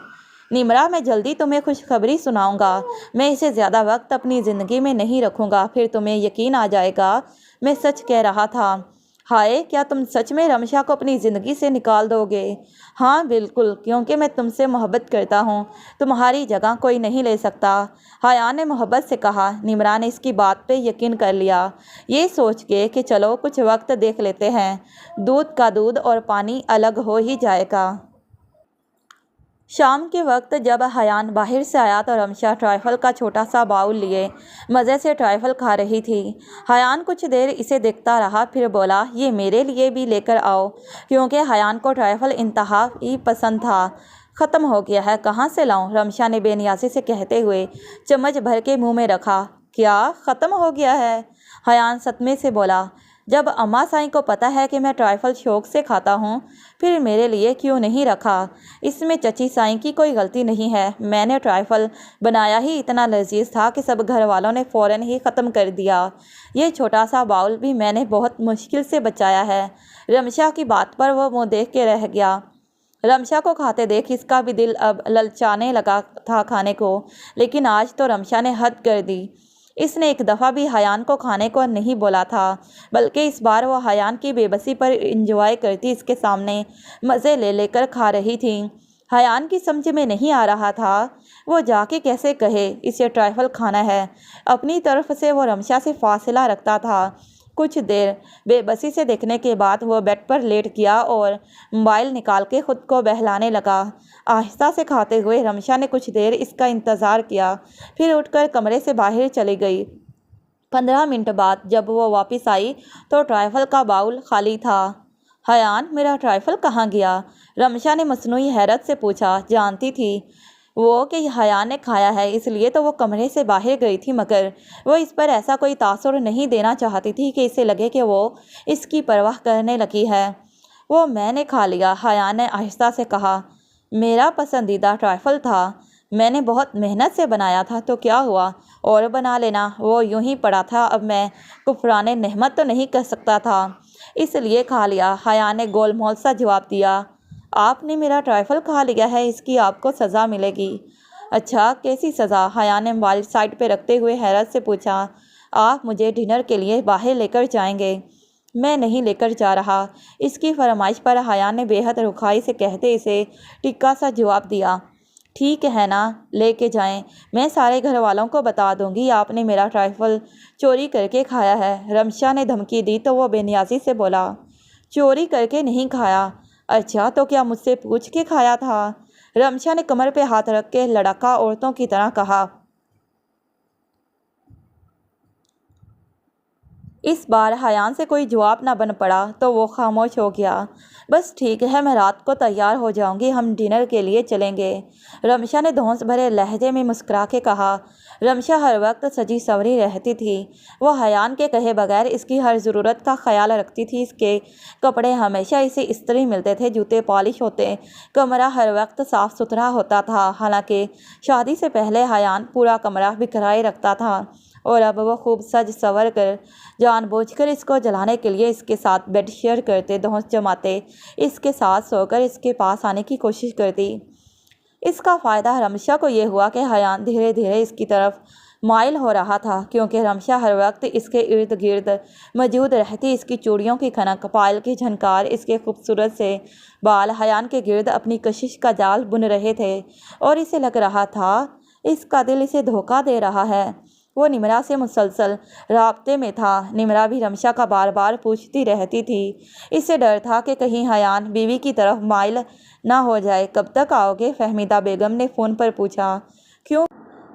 निमरा, मैं जल्दी तुम्हें खुशखबरी सुनाऊंगा। मैं इसे ज़्यादा वक्त अपनी ज़िंदगी में नहीं रखूंगा, फिर तुम्हें यकीन आ जाएगा मैं सच कह रहा था। हाय, क्या तुम सच में रमशा को अपनी ज़िंदगी से निकाल दोगे? हाँ बिल्कुल, क्योंकि मैं तुमसे मोहब्बत करता हूँ, तुम्हारी जगह कोई नहीं ले सकता। हयान ने मोहब्बत से कहा। निमरा ने इसकी बात पे यकीन कर लिया, ये सोच के कि चलो कुछ वक्त देख लेते हैं, दूध का दूध और पानी अलग हो ही जाएगा। शाम के वक्त जब हयान बाहर से आया तो रमशा ट्राइफल का छोटा सा बाउल लिए मज़े से ट्राइफल खा रही थी। हयान कुछ देर इसे देखता रहा, फिर बोला, ये मेरे लिए भी लेकर आओ, क्योंकि हयान को ट्राइफल इंतहा ही पसंद था। ख़त्म हो गया है, कहाँ से लाऊं? रमशा ने बेनियाजी से कहते हुए चम्मच भर के मुंह में रखा। क्या ख़त्म हो गया है? हयान सदमे से बोला। जब अम्मा साई को पता है कि मैं ट्राइफल शौक से खाता हूँ, फिर मेरे लिए क्यों नहीं रखा? इसमें चची साई की कोई गलती नहीं है। मैंने ट्राइफल बनाया ही इतना लजीज था कि सब घर वालों ने फ़ौरन ही ख़त्म कर दिया। ये छोटा सा बाउल भी मैंने बहुत मुश्किल से बचाया है। रमशा की बात पर वो मुँह देख के रह गया। रमशा को खाते देख इसका भी दिल अब ललचाने लगा था खाने को, लेकिन आज तो रमशा ने हद कर दी। इसने एक दफ़ा भी हयान को खाने को नहीं बोला था, बल्कि इस बार वो हयान की बेबसी पर इंजॉय करती इसके सामने मज़े ले लेकर खा रही थी। हयान की समझ में नहीं आ रहा था वो जाके कैसे कहे इसे ट्राइफल खाना है। अपनी तरफ से वो रमशा से फासला रखता था। कुछ देर बेबसी से देखने के बाद वो बेड पर लेट गया और मोबाइल निकाल के खुद को बहलाने लगा। आहिस्ता से खाते हुए रमशा ने कुछ देर इसका इंतज़ार किया, फिर उठकर कमरे से बाहर चली गई। 15 मिनट बाद जब वो वापस आई तो ट्राइफल का बाउल खाली था। हयान, मेरा ट्राइफल कहाँ गया? रमशा ने मसनूई हैरत से पूछा। जानती थी वो कि हयान ने खाया है, इसलिए तो वो कमरे से बाहर गई थी, मगर वो इस पर ऐसा कोई तासुर नहीं देना चाहती थी कि इसे लगे कि वो इसकी परवाह करने लगी है। वो मैंने खा लिया, हयान ने आहिस्ता से कहा। मेरा पसंदीदा ट्राइफल था, मैंने बहुत मेहनत से बनाया था, तो क्या हुआ, और बना लेना। वो यूं ही पड़ा था, अब मैं कुफराने नेमत तो नहीं कर सकता था, इसलिए खा लिया। हयान ने गोलमोल सा जवाब दिया। आपने मेरा ट्राइफल खा लिया है, इसकी आपको सज़ा मिलेगी। अच्छा, कैसी सज़ा? हयान ने मोबाइल साइड पे रखते हुए हैरत से पूछा। आप मुझे डिनर के लिए बाहर लेकर जाएंगे? मैं नहीं लेकर जा रहा। इसकी फरमाइश पर हयान ने बेहद रुखाई से कहते इसे टिक्का सा जवाब दिया। ठीक है ना, लेके जाएं। मैं सारे घर वालों को बता दूंगी आपने मेरा ट्राइफल चोरी करके खाया है। रमशा ने धमकी दी तो वो बेनियाजी से बोला, चोरी करके नहीं खाया। अच्छा, तो क्या मुझसे पूछ के खाया था? रमशा ने कमर पे हाथ रख के लड़का औरतों की तरह कहा। इस बार हयान से कोई जवाब ना बन पड़ा तो वो खामोश हो गया। बस ठीक है, मैं रात को तैयार हो जाऊंगी, हम डिनर के लिए चलेंगे। रमशा ने धौंस भरे लहजे में मुस्कुरा के कहा। रमशा हर वक्त सजी संवरी रहती थी। वो हयान के कहे बगैर इसकी हर ज़रूरत का ख्याल रखती थी। इसके कपड़े हमेशा इसे इस्त्री मिलते थे, जूते पॉलिश होते, कमरा हर वक्त साफ़ सुथरा होता था। हालांकि शादी से पहले हयान पूरा कमरा बिखराए रखता था और अब वो खूब सज संवर कर जानबूझकर इसको जलाने के लिए इसके साथ बेड शेयर करते, धौंस जमाते, इसके साथ सोकर इसके पास आने की कोशिश करती। इसका फ़ायदा रमशा को ये हुआ कि हयान धीरे धीरे इसकी तरफ माइल हो रहा था, क्योंकि रमशा हर वक्त इसके इर्द गिर्द मौजूद रहती। इसकी चूड़ियों की खनक, पायल की झनकार, इसके खूबसूरत से बाल हयान के गिर्द अपनी कशिश का जाल बुन रहे थे और इसे लग रहा था इसका दिल इसे धोखा दे रहा है। वो निमरा से मुसलसल राब्ते में था। निमरा भी रमशा का बार बार पूछती रहती थी। इससे डर था कि कहीं हयान बीवी की तरफ माइल ना हो जाए। कब तक आओगे? फहमीदा बेगम ने फ़ोन पर पूछा। क्यों?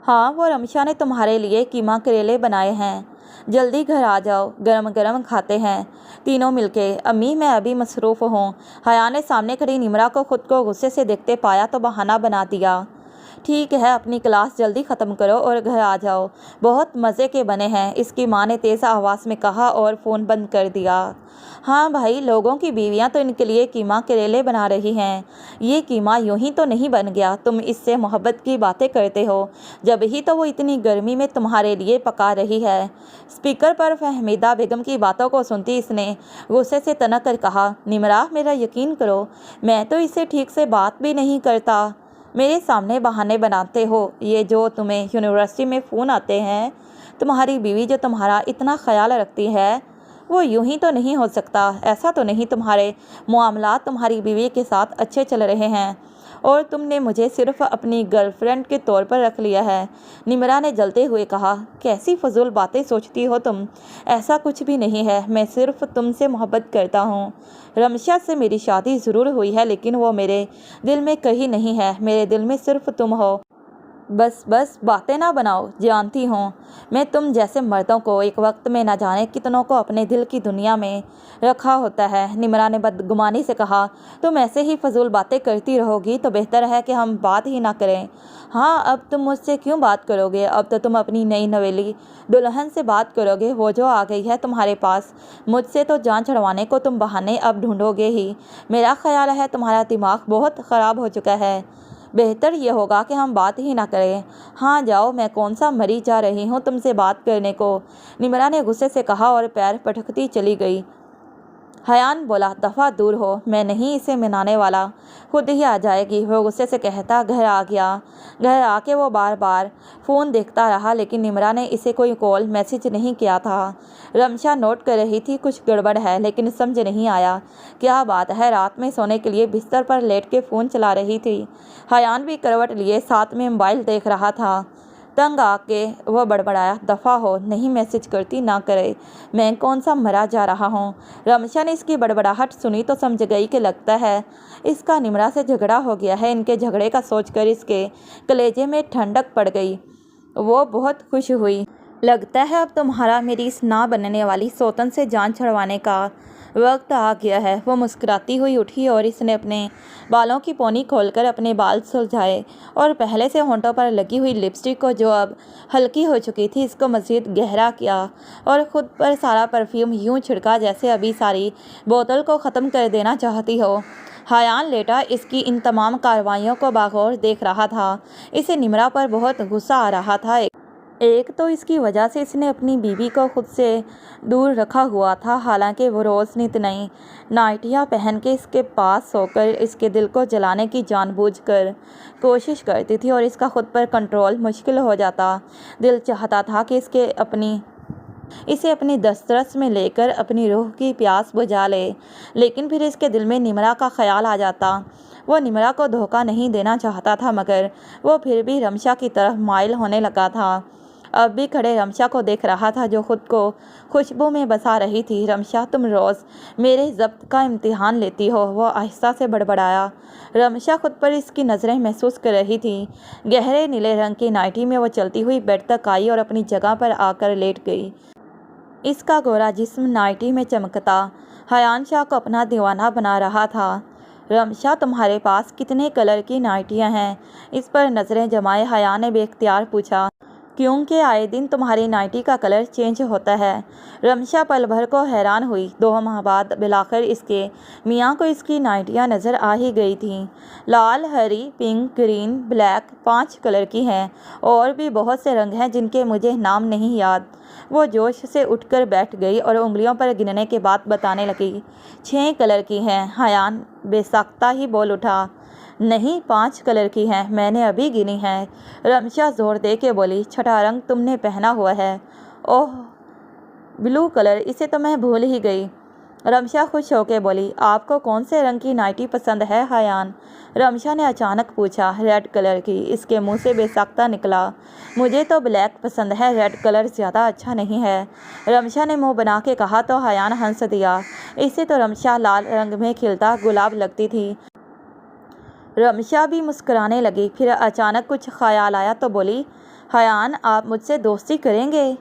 हाँ, वो रमशा ने तुम्हारे लिए कीमा करेले बनाए हैं, जल्दी घर आ जाओ, गरम गरम खाते हैं तीनों मिलके। अम्मी, मैं अभी मसरूफ़ हूँ। हयान ने सामने खड़ी निमरा को खुद को गुस्से से देखते पाया तो बहाना बना दिया। ठीक है, अपनी क्लास जल्दी ख़त्म करो और घर आ जाओ, बहुत मज़े के बने हैं, इसकी माँ ने तेज़ आवाज़ में कहा और फ़ोन बंद कर दिया। हाँ भाई, लोगों की बीवियाँ तो इनके लिए कीमा करेले बना रही हैं। ये कीमा यूं ही तो नहीं बन गया, तुम इससे मोहब्बत की बातें करते हो, जब ही तो वो इतनी गर्मी में तुम्हारे लिए पका रही है। स्पीकर पर फहमीदा बेगम की बातों को सुनती इसने गुस्से से तनक कर कहा। निमरा, मेरा यकीन करो, मैं तो इससे ठीक से बात भी नहीं करता, मेरे सामने बहाने बनाते हो। ये जो तुम्हें यूनिवर्सिटी में फ़ोन आते हैं, तुम्हारी बीवी जो तुम्हारा इतना ख्याल रखती है, वो यूं ही तो नहीं हो सकता। ऐसा तो नहीं तुम्हारे मामलात तुम्हारी बीवी के साथ अच्छे चल रहे हैं और तुमने मुझे सिर्फ अपनी गर्लफ्रेंड के तौर पर रख लिया है? निमरा ने जलते हुए कहा। कैसी फजूल बातें सोचती हो तुम, ऐसा कुछ भी नहीं है, मैं सिर्फ तुमसे मोहब्बत करता हूँ। रमशा से मेरी शादी ज़रूर हुई है, लेकिन वो मेरे दिल में कहीं नहीं है, मेरे दिल में सिर्फ तुम हो। बस बस बातें ना बनाओ, जानती हूँ मैं तुम जैसे मर्दों को एक वक्त में ना जाने कितनों को अपने दिल की दुनिया में रखा होता है। निम्रा ने बदगुमानी से कहा, तुम ऐसे ही फजूल बातें करती रहोगी तो बेहतर है कि हम बात ही ना करें। हाँ, अब तुम मुझसे क्यों बात करोगे? अब तो तुम अपनी नई नवेली दुल्हन से बात करोगे, वो जो आ गई है तुम्हारे पास। मुझसे तो जान छुड़वाने को तुम बहाने अब ढूंढोगे ही। मेरा ख्याल है तुम्हारा दिमाग बहुत ख़राब हो चुका है। बेहतर ये होगा कि हम बात ही ना करें। हाँ जाओ, मैं कौन सा मरी जा रही हूँ तुमसे बात करने को, निम्रा ने गुस्से से कहा और पैर पटकती चली गई। हयान बोला, दफ़ा दूर हो, मैं नहीं इसे मनाने वाला, खुद ही आ जाएगी। वो गुस्से से कहता घर आ गया। घर आके वो बार बार फ़ोन देखता रहा, लेकिन निम्रा ने इसे कोई कॉल मैसेज नहीं किया था। रमशा नोट कर रही थी कुछ गड़बड़ है, लेकिन समझ नहीं आया क्या बात है। रात में सोने के लिए बिस्तर पर लेट के फ़ोन चला रही थी। हयान भी करवट लिए साथ में मोबाइल देख रहा था। तंग आके वह बड़बड़ाया, दफ़ा हो, नहीं मैसेज करती ना करे, मैं कौन सा मरा जा रहा हूँ। रमशा ने इसकी बड़बड़ाहट सुनी तो समझ गई कि लगता है इसका निम्रा से झगड़ा हो गया है। इनके झगड़े का सोचकर इसके कलेजे में ठंडक पड़ गई। वो बहुत खुश हुई। लगता है अब तुम्हारा मेरी इस ना बनने वाली सौतन से जान छुड़वाने का वक्त आ गया है। वो मुस्कुराती हुई उठी और इसने अपने बालों की पोनी खोलकर अपने बाल सुलझाए और पहले से होंठों पर लगी हुई लिपस्टिक को, जो अब हल्की हो चुकी थी, इसको मज़ीद गहरा किया और ख़ुद पर सारा परफ्यूम यूं छिड़का जैसे अभी सारी बोतल को ख़त्म कर देना चाहती हो। हयान लेटा इसकी इन तमाम कार्रवाइयों को बागौर देख रहा था। इसे निम्रा पर बहुत गुस्सा आ रहा था। एक तो इसकी वजह से इसने अपनी बीवी को खुद से दूर रखा हुआ था। हालांकि वो रोज़ नित नई नाइटियाँ पहन के इसके पास सोकर इसके दिल को जलाने की जानबूझकर कोशिश करती थी और इसका खुद पर कंट्रोल मुश्किल हो जाता। दिल चाहता था कि इसे अपनी दस्तरस में लेकर अपनी रूह की प्यास बुझा ले, लेकिन फिर इसके दिल में निम्रा का ख्याल आ जाता। वो निम्रा को धोखा नहीं देना चाहता था, मगर वो फिर भी रमशा की तरफ माइल होने लगा था। अब भी खड़े रमशा को देख रहा था, जो खुद को खुशबू में बसा रही थी। रमशा, तुम रोज़ मेरे ज़ब्त का इम्तिहान लेती हो, वो आहिस्ता से बड़बड़ाया। रमशा खुद पर इसकी नज़रें महसूस कर रही थी। गहरे नीले रंग की नाइटी में वो चलती हुई बेड तक आई और अपनी जगह पर आकर लेट गई। इसका गोरा जिस्म नाइटी में चमकता हयान शाह को अपना दीवाना बना रहा था। रमशा, तुम्हारे पास कितने कलर की नाइटियाँ हैं? इस पर नज़रें जमाए हयान ने बेख्तियार पूछा। क्योंकि आए दिन तुम्हारी नाइटी का कलर चेंज होता है। रमशा पल भर को हैरान हुई। 2 माह बाद बिलाखिर इसके मियाँ को इसकी नाइटियाँ नज़र आ ही गई थीं। लाल, हरी, पिंक, ग्रीन, ब्लैक, 5 कलर की हैं। और भी बहुत से रंग हैं जिनके मुझे नाम नहीं याद। वो जोश से उठकर बैठ गई और उंगलियों पर गिनने के बाद बताने लगी। 6 कलर की हैं। हयान बेसाख्ता ही बोल उठा। नहीं, 5 कलर की हैं, मैंने अभी गिनी हैं। रमशा जोर दे के बोली। 6ठा रंग तुमने पहना हुआ है। ओह, ब्लू कलर, इसे तो मैं भूल ही गई। रमशा खुश होकर बोली। आपको कौन से रंग की नाइटी पसंद है हयान? रमशा ने अचानक पूछा। रेड कलर की, इसके मुंह से बेसाख्ता निकला। मुझे तो ब्लैक पसंद है, रेड कलर ज़्यादा अच्छा नहीं है। रमशा ने मुंह बना के कहा तो हयान हंस दिया। इसे तो रमशा लाल रंग में खिलता गुलाब लगती थी। रमशा भी मुस्कुराने लगी। फिर अचानक कुछ ख्याल आया तो बोली, हयान, आप मुझसे दोस्ती करेंगे?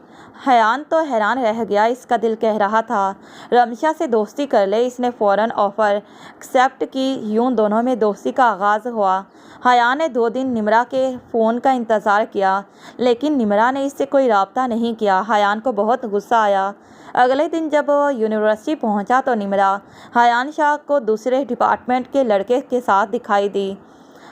हयान तो हैरान रह गया। इसका दिल कह रहा था रमशा से दोस्ती कर ले। इसने फ़ौरन ऑफ़र एक्सेप्ट की। यूं दोनों में दोस्ती का आगाज़ हुआ। हयान ने 2 दिन निम्रा के फ़ोन का इंतज़ार किया, लेकिन निम्रा ने इससे कोई राब्ता नहीं किया। हयान को बहुत गुस्सा आया। अगले दिन जब वो यूनिवर्सिटी पहुंचा तो निम्रा हयान शाह को दूसरे डिपार्टमेंट के लड़के के साथ दिखाई दी।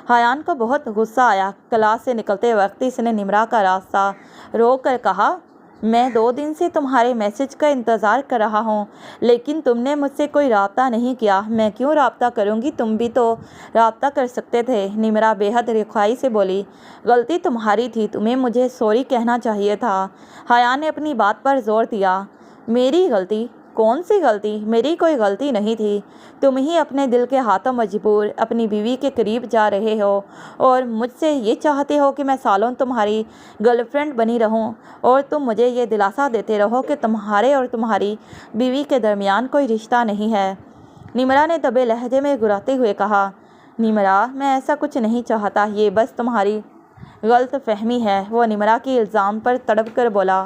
हयान को बहुत गुस्सा आया। क्लास से निकलते वक्त इसने निम्रा का रास्ता रोक कर कहा, मैं 2 दिन से तुम्हारे मैसेज का इंतज़ार कर रहा हूँ, लेकिन तुमने मुझसे कोई राब्ता नहीं किया। मैं क्यों राब्ता करूँगी? तुम भी तो राब्ता कर सकते थे। निम्रा बेहद रुखाई से बोली। गलती तुम्हारी थी, तुम्हें मुझे सॉरी कहना चाहिए था। हयान ने अपनी बात पर जोर दिया। मेरी गलती? कौन सी गलती? मेरी कोई गलती नहीं थी। तुम ही अपने दिल के हाथों मजबूर अपनी बीवी के करीब जा रहे हो और मुझसे ये चाहते हो कि मैं सालों तुम्हारी गर्लफ्रेंड बनी रहूं, और तुम मुझे ये दिलासा देते रहो कि तुम्हारे और तुम्हारी बीवी के दरमियान कोई रिश्ता नहीं है। निम्रा ने दबे लहजे में गुर्राते हुए कहा। निम्रा, मैं ऐसा कुछ नहीं चाहता। ये बस तुम्हारी गलत फहमी है। वो निम्रा के इल्ज़ाम पर तड़प कर बोला,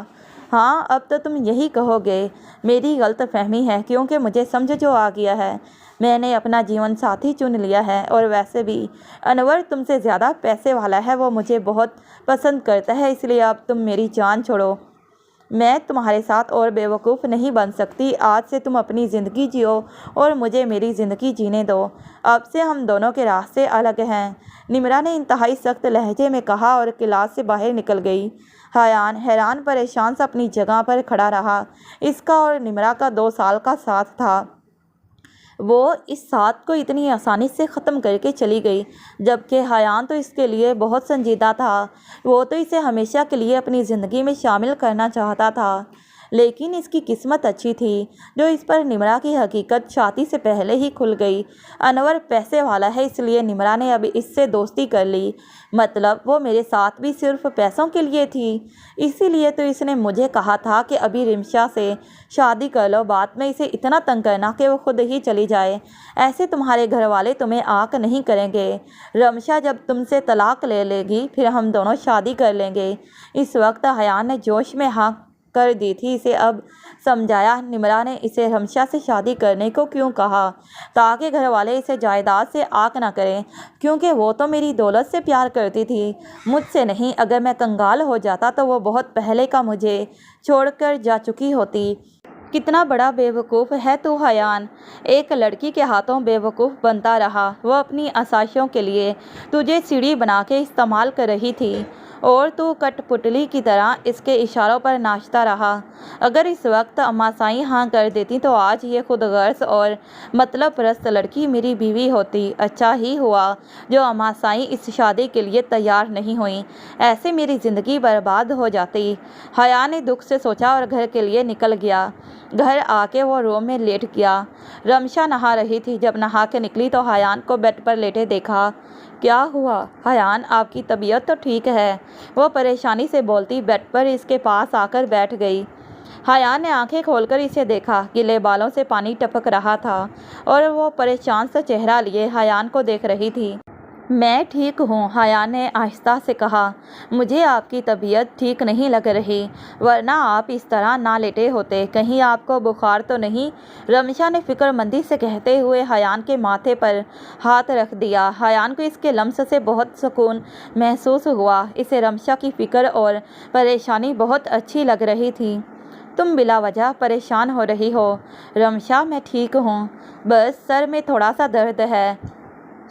हाँ अब तो तुम यही कहोगे मेरी गलत फहमी है, क्योंकि मुझे समझ जो आ गया है, मैंने अपना जीवन साथी चुन लिया है। और वैसे भी अनवर तुमसे ज़्यादा पैसे वाला है, वो मुझे बहुत पसंद करता है, इसलिए अब तुम मेरी जान छोड़ो। मैं तुम्हारे साथ और बेवकूफ़ नहीं बन सकती। आज से तुम अपनी ज़िंदगी जियो और मुझे मेरी ज़िंदगी जीने दो। अब से हम दोनों के रास्ते अलग हैं, निम्रा ने इंतहाई सख्त लहजे में कहा और क्लास से बाहर निकल गई। हायान हैरान परेशान सा अपनी जगह पर खड़ा रहा। इसका और निम्रा का 2 साल का साथ था, वो इस साथ को इतनी आसानी से ख़त्म करके चली गई, जबकि हायान तो इसके लिए बहुत संजीदा था। वो तो इसे हमेशा के लिए अपनी ज़िंदगी में शामिल करना चाहता था। लेकिन इसकी किस्मत अच्छी थी जो इस पर निम्रा की हकीकत शादी से पहले ही खुल गई। अनवर पैसे वाला है, इसलिए निम्रा ने अब इससे दोस्ती कर ली। मतलब वो मेरे साथ भी सिर्फ पैसों के लिए थी। इसीलिए तो इसने मुझे कहा था कि अभी रिमशा से शादी कर लो, बाद में इसे इतना तंग करना कि वो खुद ही चली जाए। ऐसे तुम्हारे घर वाले तुम्हें आँख नहीं करेंगे। रमशा जब तुमसे तलाक ले लेगी फिर हम दोनों शादी कर लेंगे। इस वक्त हयान ने जोश में हाँ कर दी थी। इसे अब समझाया निम्रा ने इसे रमशा से शादी करने को क्यों कहा, ताकि घर वाले इसे जायदाद से आंक ना करें, क्योंकि वो तो मेरी दौलत से प्यार करती थी, मुझसे नहीं। अगर मैं कंगाल हो जाता तो वो बहुत पहले का मुझे छोड़कर जा चुकी होती। कितना बड़ा बेवकूफ़ है तू हयान, एक लड़की के हाथों बेवकूफ़ बनता रहा। वह अपनी आसाइशों के लिए तुझे सीढ़ी बना के इस्तेमाल कर रही थी और तू कठपुतली की तरह इसके इशारों पर नाचता रहा। अगर इस वक्त अम्मा साईं हाँ कर देती तो आज ये खुदगर्ज और मतलब परस्त लड़की मेरी बीवी होती। अच्छा ही हुआ जो अम्मा साईं इस शादी के लिए तैयार नहीं हुई, ऐसे मेरी ज़िंदगी बर्बाद हो जाती। हया ने दुख से सोचा और घर के लिए निकल गया। घर आके वो रूम में लेट गया। रमशा नहा रही थी। जब नहा के निकली तो हयान को बेड पर लेटे देखा। क्या हुआ हयान, आपकी तबीयत तो ठीक है? वो परेशानी से बोलती बेड पर इसके पास आकर बैठ गई। हयान ने आंखें खोलकर इसे देखा। गीले बालों से पानी टपक रहा था और वो परेशान सा चेहरा लिए हयान को देख रही थी। मैं ठीक हूँ, हयान ने आहिस्ता से कहा। मुझे आपकी तबीयत ठीक नहीं लग रही, वरना आप इस तरह ना लेटे होते। कहीं आपको बुखार तो नहीं? रमशा ने फिक्रमंदी से कहते हुए हयान के माथे पर हाथ रख दिया। हयान को इसके लम्स से बहुत सुकून महसूस हुआ। इसे रमशा की फ़िक्र और परेशानी बहुत अच्छी लग रही थी। तुम बिला वजह परेशान हो रही हो। रमशा, मैं ठीक हूँ, बस सर में थोड़ा सा दर्द है,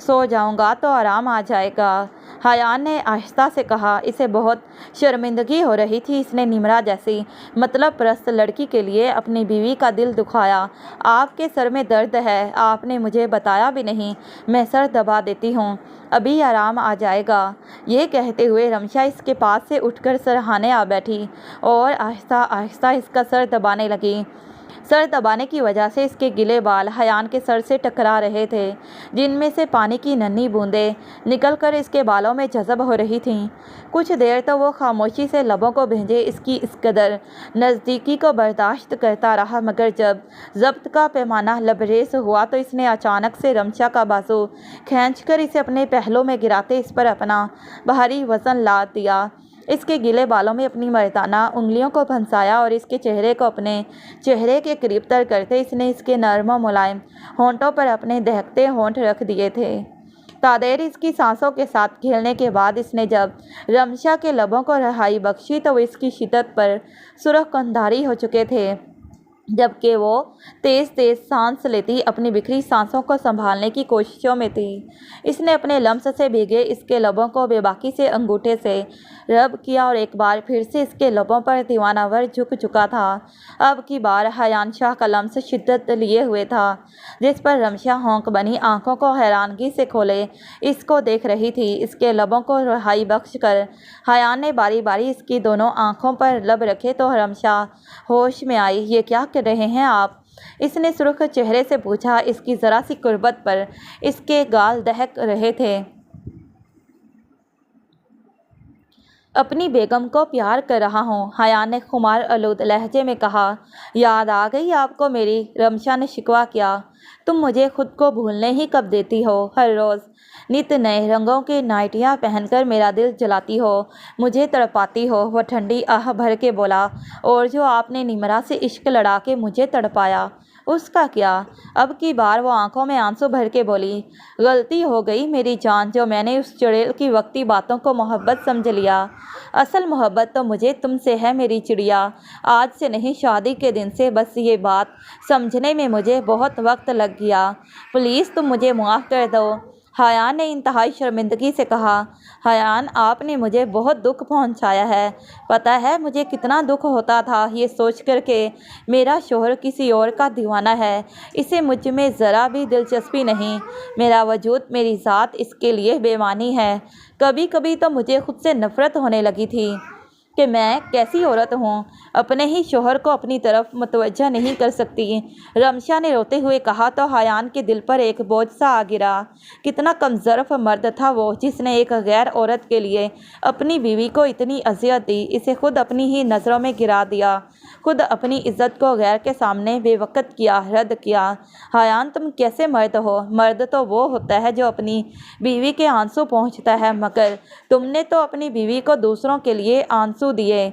सो जाऊंगा तो आराम आ जाएगा, हयान ने आहिस्ता से कहा। इसे बहुत शर्मिंदगी हो रही थी। इसने निम्रा जैसी मतलब परस्त लड़की के लिए अपनी बीवी का दिल दुखाया। आपके सर में दर्द है, आपने मुझे बताया भी नहीं। मैं सर दबा देती हूँ, अभी आराम आ जाएगा। ये कहते हुए रमशा इसके पास से उठकर सरहाने आ बैठी और आहिस्ता आहिस्ता इसका सर दबाने लगी। सर दबाने की वजह से इसके गिले बाल हयान के सर से टकरा रहे थे, जिनमें से पानी की नन्ही बूंदें निकलकर इसके बालों में जज़ब हो रही थीं। कुछ देर तो वो खामोशी से लबों को भेजे इसकी इस कदर नज़दीकी को बर्दाश्त करता रहा, मगर जब ज़ब्त का पैमाना लबरेज हुआ तो इसने अचानक से रमशा का बाजू खींचकर इसे अपने पहलों में गिराते इस पर अपना भारी वज़न लाद दिया। इसके गीले बालों में अपनी मर्दाना उंगलियों को फंसाया और इसके चेहरे को अपने चेहरे के करीब तर करते इसने इसके नर्म और मुलायम होंठों पर अपने दहकते होंठ रख दिए थे। तादेर इसकी सांसों के साथ खेलने के बाद इसने जब रमशा के लबों को रहाई बख्शी तो वो इसकी शिद्दत पर सुरख कंधारी हो चुके थे, जबकि वो तेज़ तेज़ सांस लेती अपनी बिखरी सांसों को संभालने की कोशिशों में थी। इसने अपने लम्स से भीगे इसके लबों को बेबाकी से अंगूठे से रब किया और एक बार फिर से इसके लबों पर दीवानावर झुक चुका था। अब की बार हयान शाह का लम्स शिद्दत लिए हुए था, जिस पर रमशा होंक बनी आंखों को हैरानगी से खोले इसको देख रही थी। इसके लबों को रहाई बख्श कर हयान ने बारी बारी इसकी दोनों आंखों पर लब रखे तो रमशा होश में आई। ये क्या कर रहे हैं आप? इसने सुर्ख चेहरे से पूछा। इसकी ज़रा सी कुर्बत पर इसके गाल दहक रहे थे। अपनी बेगम को प्यार कर रहा हूँ, हयान ने खुमार आलूद लहजे में कहा। याद आ गई आपको मेरी, रमशा ने शिकवा किया। तुम मुझे खुद को भूलने ही कब देती हो, हर रोज़ नित नए रंगों की नाइटियाँ पहनकर मेरा दिल जलाती हो, मुझे तड़पाती हो। वह ठंडी आह भर के बोला। और जो आपने निमरा से इश्क लड़ा के मुझे तड़पाया, उसका क्या? अब की बार वो आंखों में आंसू भर के बोली। गलती हो गई मेरी जान, जो मैंने उस चुड़ैल की वक्ती बातों को मोहब्बत समझ लिया। असल मोहब्बत तो मुझे तुमसे है मेरी चिड़िया, आज से नहीं शादी के दिन से। बस ये बात समझने में मुझे बहुत वक्त लग गया। प्लीज़ तुम मुझे माफ़ कर दो, हयान ने इंतहाई शर्मिंदगी से कहा। हयान, आपने मुझे बहुत दुख पहुंचाया है। पता है मुझे कितना दुख होता था ये सोच कर के मेरा शोहर किसी और का दीवाना है। इसे मुझ में ज़रा भी दिलचस्पी नहीं। मेरा वजूद, मेरी ज़ात इसके लिए बेमानी है। कभी कभी तो मुझे खुद से नफ़रत होने लगी थी कि मैं कैसी औरत हूँ, अपने ही शोहर को अपनी तरफ मुतवज्जा नहीं कर सकती। रमशा ने रोते हुए कहा तो हयान के दिल पर एक बोझ सा आ गिरा। कितना कमज़र्फ मर्द था वो, जिसने एक गैर औरत के लिए अपनी बीवी को इतनी अजियत दी, इसे खुद अपनी ही नज़रों में गिरा दिया, खुद अपनी इज्जत को गैर के सामने बेवकत किया, रद्द किया। हयान, तुम कैसे मर्द हो? मर्द तो वो होता है जो अपनी बीवी के आंसू पहुँचता है, मगर तुमने तो अपनी बीवी को दूसरों के लिए आंसू दिए।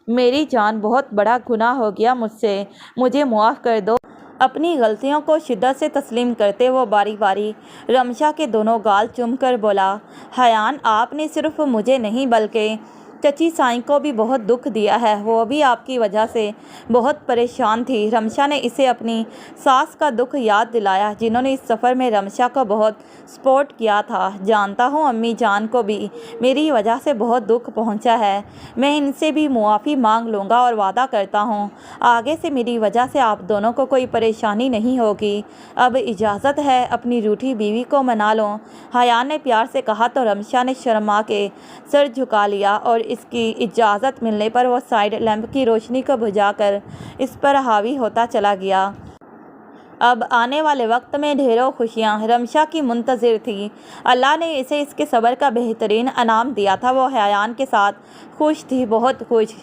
मेरी जान, बहुत बड़ा गुनाह हो गया मुझसे, मुझे माफ़ कर दो। अपनी गलतियों को शिद्दत से तस्लीम करते वो बारी बारी रमशा के दोनों गाल चूमकर बोला। हयान, आपने सिर्फ मुझे नहीं बल्कि चची साईं को भी बहुत दुख दिया है, वो भी आपकी वजह से बहुत परेशान थी। रमशा ने इसे अपनी सास का दुख याद दिलाया, जिन्होंने इस सफ़र में रमशा को बहुत सपोर्ट किया था। जानता हूँ अम्मी जान को भी मेरी वजह से बहुत दुख पहुँचा है। मैं इनसे भी मुआफ़ी मांग लूँगा और वादा करता हूँ आगे से मेरी वजह से आप दोनों को कोई परेशानी नहीं होगी। अब इजाज़त है, अपनी रूठी बीवी को मना लो, हयान ने प्यार से कहा तो रमशा ने शर्मा के सर झुका लिया और इसकी इजाज़त मिलने पर वो साइड लैंप की रोशनी को बुझाकर इस पर हावी होता चला गया। अब आने वाले वक्त में ढेरों खुशियाँ रमशा की मुंतज़िर थी। अल्लाह ने इसे इसके सब्र का बेहतरीन अनाम दिया था। वो हयान के साथ खुश थी, बहुत खुश।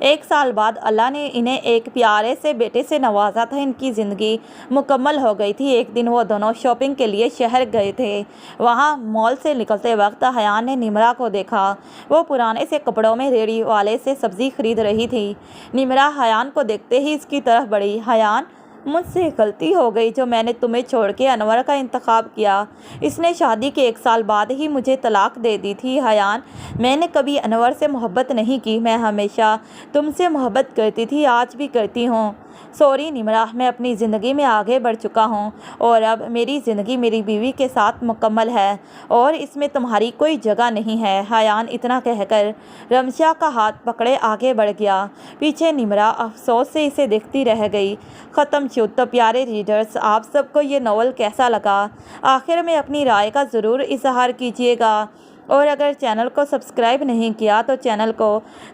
1 साल बाद अल्लाह ने इन्हें एक प्यारे से बेटे से नवाजा था। इनकी ज़िंदगी मुकम्मल हो गई थी। एक दिन वो दोनों शॉपिंग के लिए शहर गए थे। वहाँ मॉल से निकलते वक्त हयान ने निमरा को देखा। वो पुराने से कपड़ों में रेडी वाले से सब्ज़ी खरीद रही थी। निमरा हयान को देखते ही इसकी तरफ बढ़ी। हयान, मुझसे गलती हो गई जो मैंने तुम्हें छोड़ के अनवर का इंतखाब किया। इसने शादी के 1 साल बाद ही मुझे तलाक दे दी थी। हयान, मैंने कभी अनवर से मोहब्बत नहीं की, मैं हमेशा तुमसे मोहब्बत करती थी, आज भी करती हूँ। सॉरी निमरा, मैं अपनी ज़िंदगी में आगे बढ़ चुका हूँ और अब मेरी ज़िंदगी मेरी बीवी के साथ मुकम्मल है और इसमें तुम्हारी कोई जगह नहीं है। हयान इतना कहकर रमशा का हाथ पकड़े आगे बढ़ गया। पीछे निमरा अफसोस से इसे देखती रह गई। ख़त्म शुद्ध। तो प्यारे रीडर्स, आप सबको ये नॉवल कैसा लगा? आखिर में अपनी राय का ज़रूर इजहार कीजिएगा और अगर चैनल को सब्सक्राइब नहीं किया तो चैनल को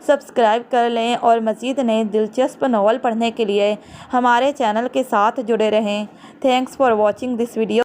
सब्सक्राइब कर लें और मज़ीद नए दिलचस्प नॉवल पढ़ने के लिए हमारे चैनल के साथ जुड़े रहें। Thanks for watching this video.